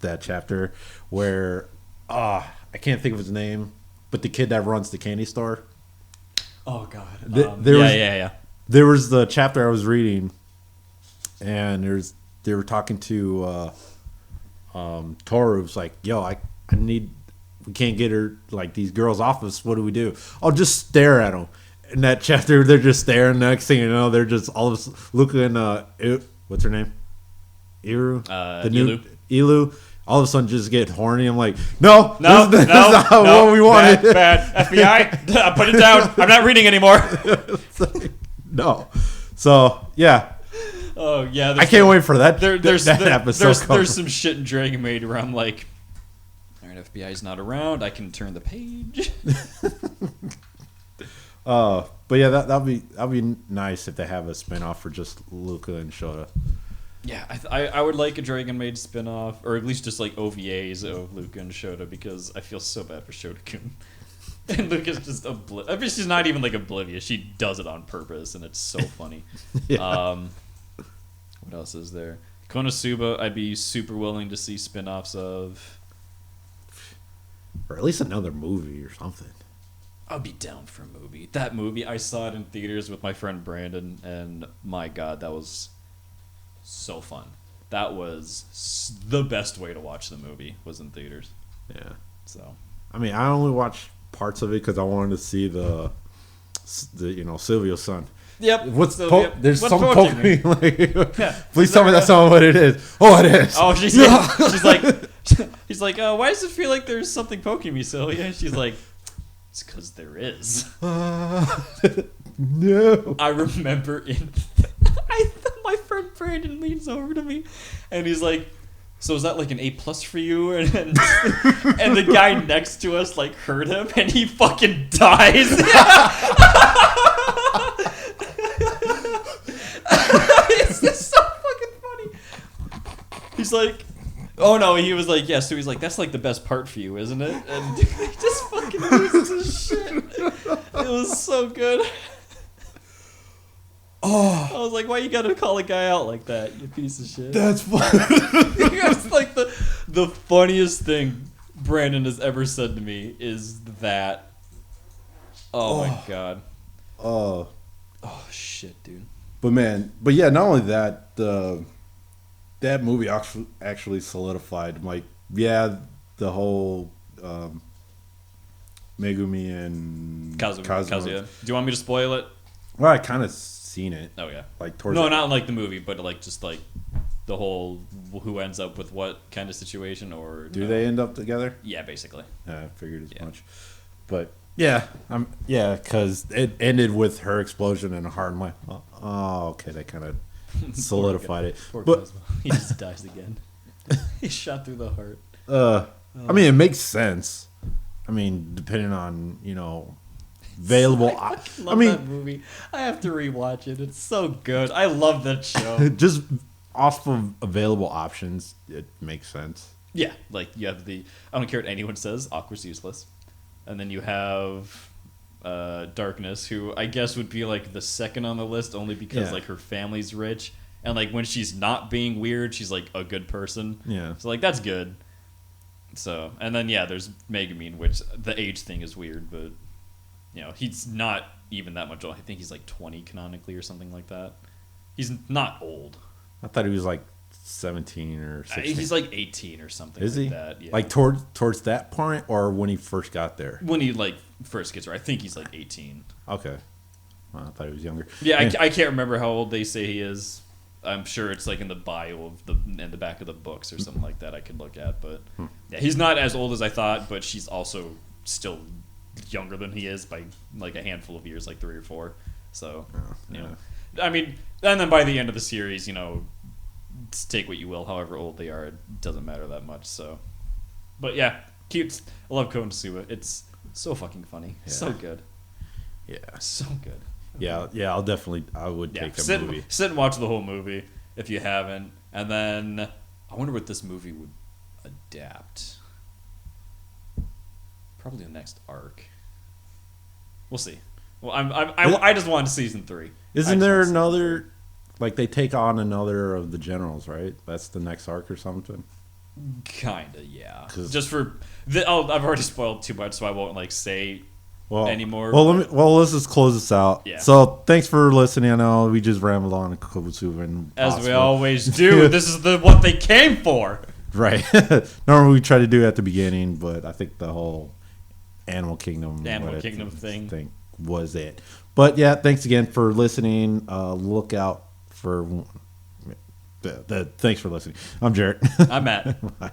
that chapter where I can't think of his name, but the kid that runs the candy store. Oh God. There was the chapter I was reading, and they were talking to Toru. Was like, yo, I need. We can't get her, these girls off us. What do we do? I'll just stare at them. In that chapter, they're just staring. Next thing you know, they're just all of us looking. What's her name? Iru. Ilu. All of a sudden, just get horny. I'm like, no, this is not what we wanted. Bad. FBI, put it down. I'm not reading anymore. No. So yeah. Oh yeah. I can't wait for that. There's some shit in Dragon Maid where I'm like, FBI's not around. I can turn the page. But yeah, that'd be nice if they have a spinoff for just Luca and Shota. Yeah, I would like a Dragon Maid spinoff, or at least just OVAs of Luca and Shota, because I feel so bad for Shota-kun. And Luca's just oblivious. I mean, she's not even oblivious. She does it on purpose, and it's so funny. Yeah. What else is there? Konosuba, I'd be super willing to see spinoffs of. Or at least another movie or something. I'll be down for a movie. That movie, I saw it in theaters with my friend Brandon, and my God, that was so fun. That was the best way to watch the movie, was in theaters. Yeah. So. I mean, I only watched parts of it because I wanted to see the Silvio's son. Yep. There's some Pokemon. Please tell me that's not what it is. Oh, it is. Oh, she's like, why does it feel like there's something poking me, Sylvia? She's like, it's because there is. No. I remember my friend Brandon leans over to me, and he's like, so is that an A+ for you? And the guy next to us heard him, and he fucking dies. It's just so fucking funny. He's like, oh no, he was like, yeah, so he's like, that's the best part for you, isn't it? And he just fucking loses his shit. It was so good. Oh, I was like, why you gotta call a guy out like that, you piece of shit? That's funny. It's the funniest thing Brandon has ever said to me is that. Oh my God. Oh shit, dude. But man, not only that, that movie actually solidified, like, the whole Megumi and Kazuya. Do you want me to spoil it? Well, I kind of seen it. Oh yeah. Like towards not like the movie, but like just like the whole who ends up with what kind of situation, or do they end up together? Yeah, basically. Yeah, I figured as much. But because it ended with her explosion in a heart. I'm like, oh, okay, they kind of solidified it. Poor Cosmo. He just dies again. He's shot through the heart. I mean, it makes sense. I mean, depending on available. I love that movie. I have to rewatch it. It's so good. I love that show. Just off of available options, it makes sense. Yeah, like you have I don't care what anyone says, Aqua's useless. And then you have Darkness, who I guess would be like the second on the list only because like her family's rich. And like when she's not being weird, she's like a good person. Yeah. So like that's good. So, and then there's Megumi, which the age thing is weird, but he's not even that much old. I think he's like 20 canonically or something like that. He's not old. I thought he was like 17 or 16. He's like 18 or something. Is like he? That. Yeah. Like towards that point, or when he first got there? When he like first gets there, I think he's like 18. Okay. Well, I thought he was younger. Yeah, I can't remember how old they say he is. I'm sure it's like in the bio of in the back of the books or something like that I could look at. But he's not as old as I thought, but she's also still younger than he is by like a handful of years, like 3 or 4. So, I mean, and then by the end of the series, take what you will, however old they are, it doesn't matter that much. So, but yeah, cute. I love Konosuba. It's so fucking funny. Yeah. So good. Yeah. So good. Yeah, I would take a movie. Sit and watch the whole movie if you haven't, and then I wonder what this movie would adapt. Probably the next arc. We'll see. Well, I just wanted season 3. Isn't there another? Like they take on another of the generals, right? That's the next arc or something. Kinda, yeah. Just for I've already spoiled too much, so I won't like say anymore. Well, let's just close this out. Yeah. So thanks for listening. I know we just rambled on Konosuba and as we always do. This is what they came for. Right. Normally we try to do it at the beginning, but I think the whole Animal Kingdom thing was it. But yeah, thanks again for listening. Look out for thanks for listening. I'm Jarrett. I'm Matt. Bye.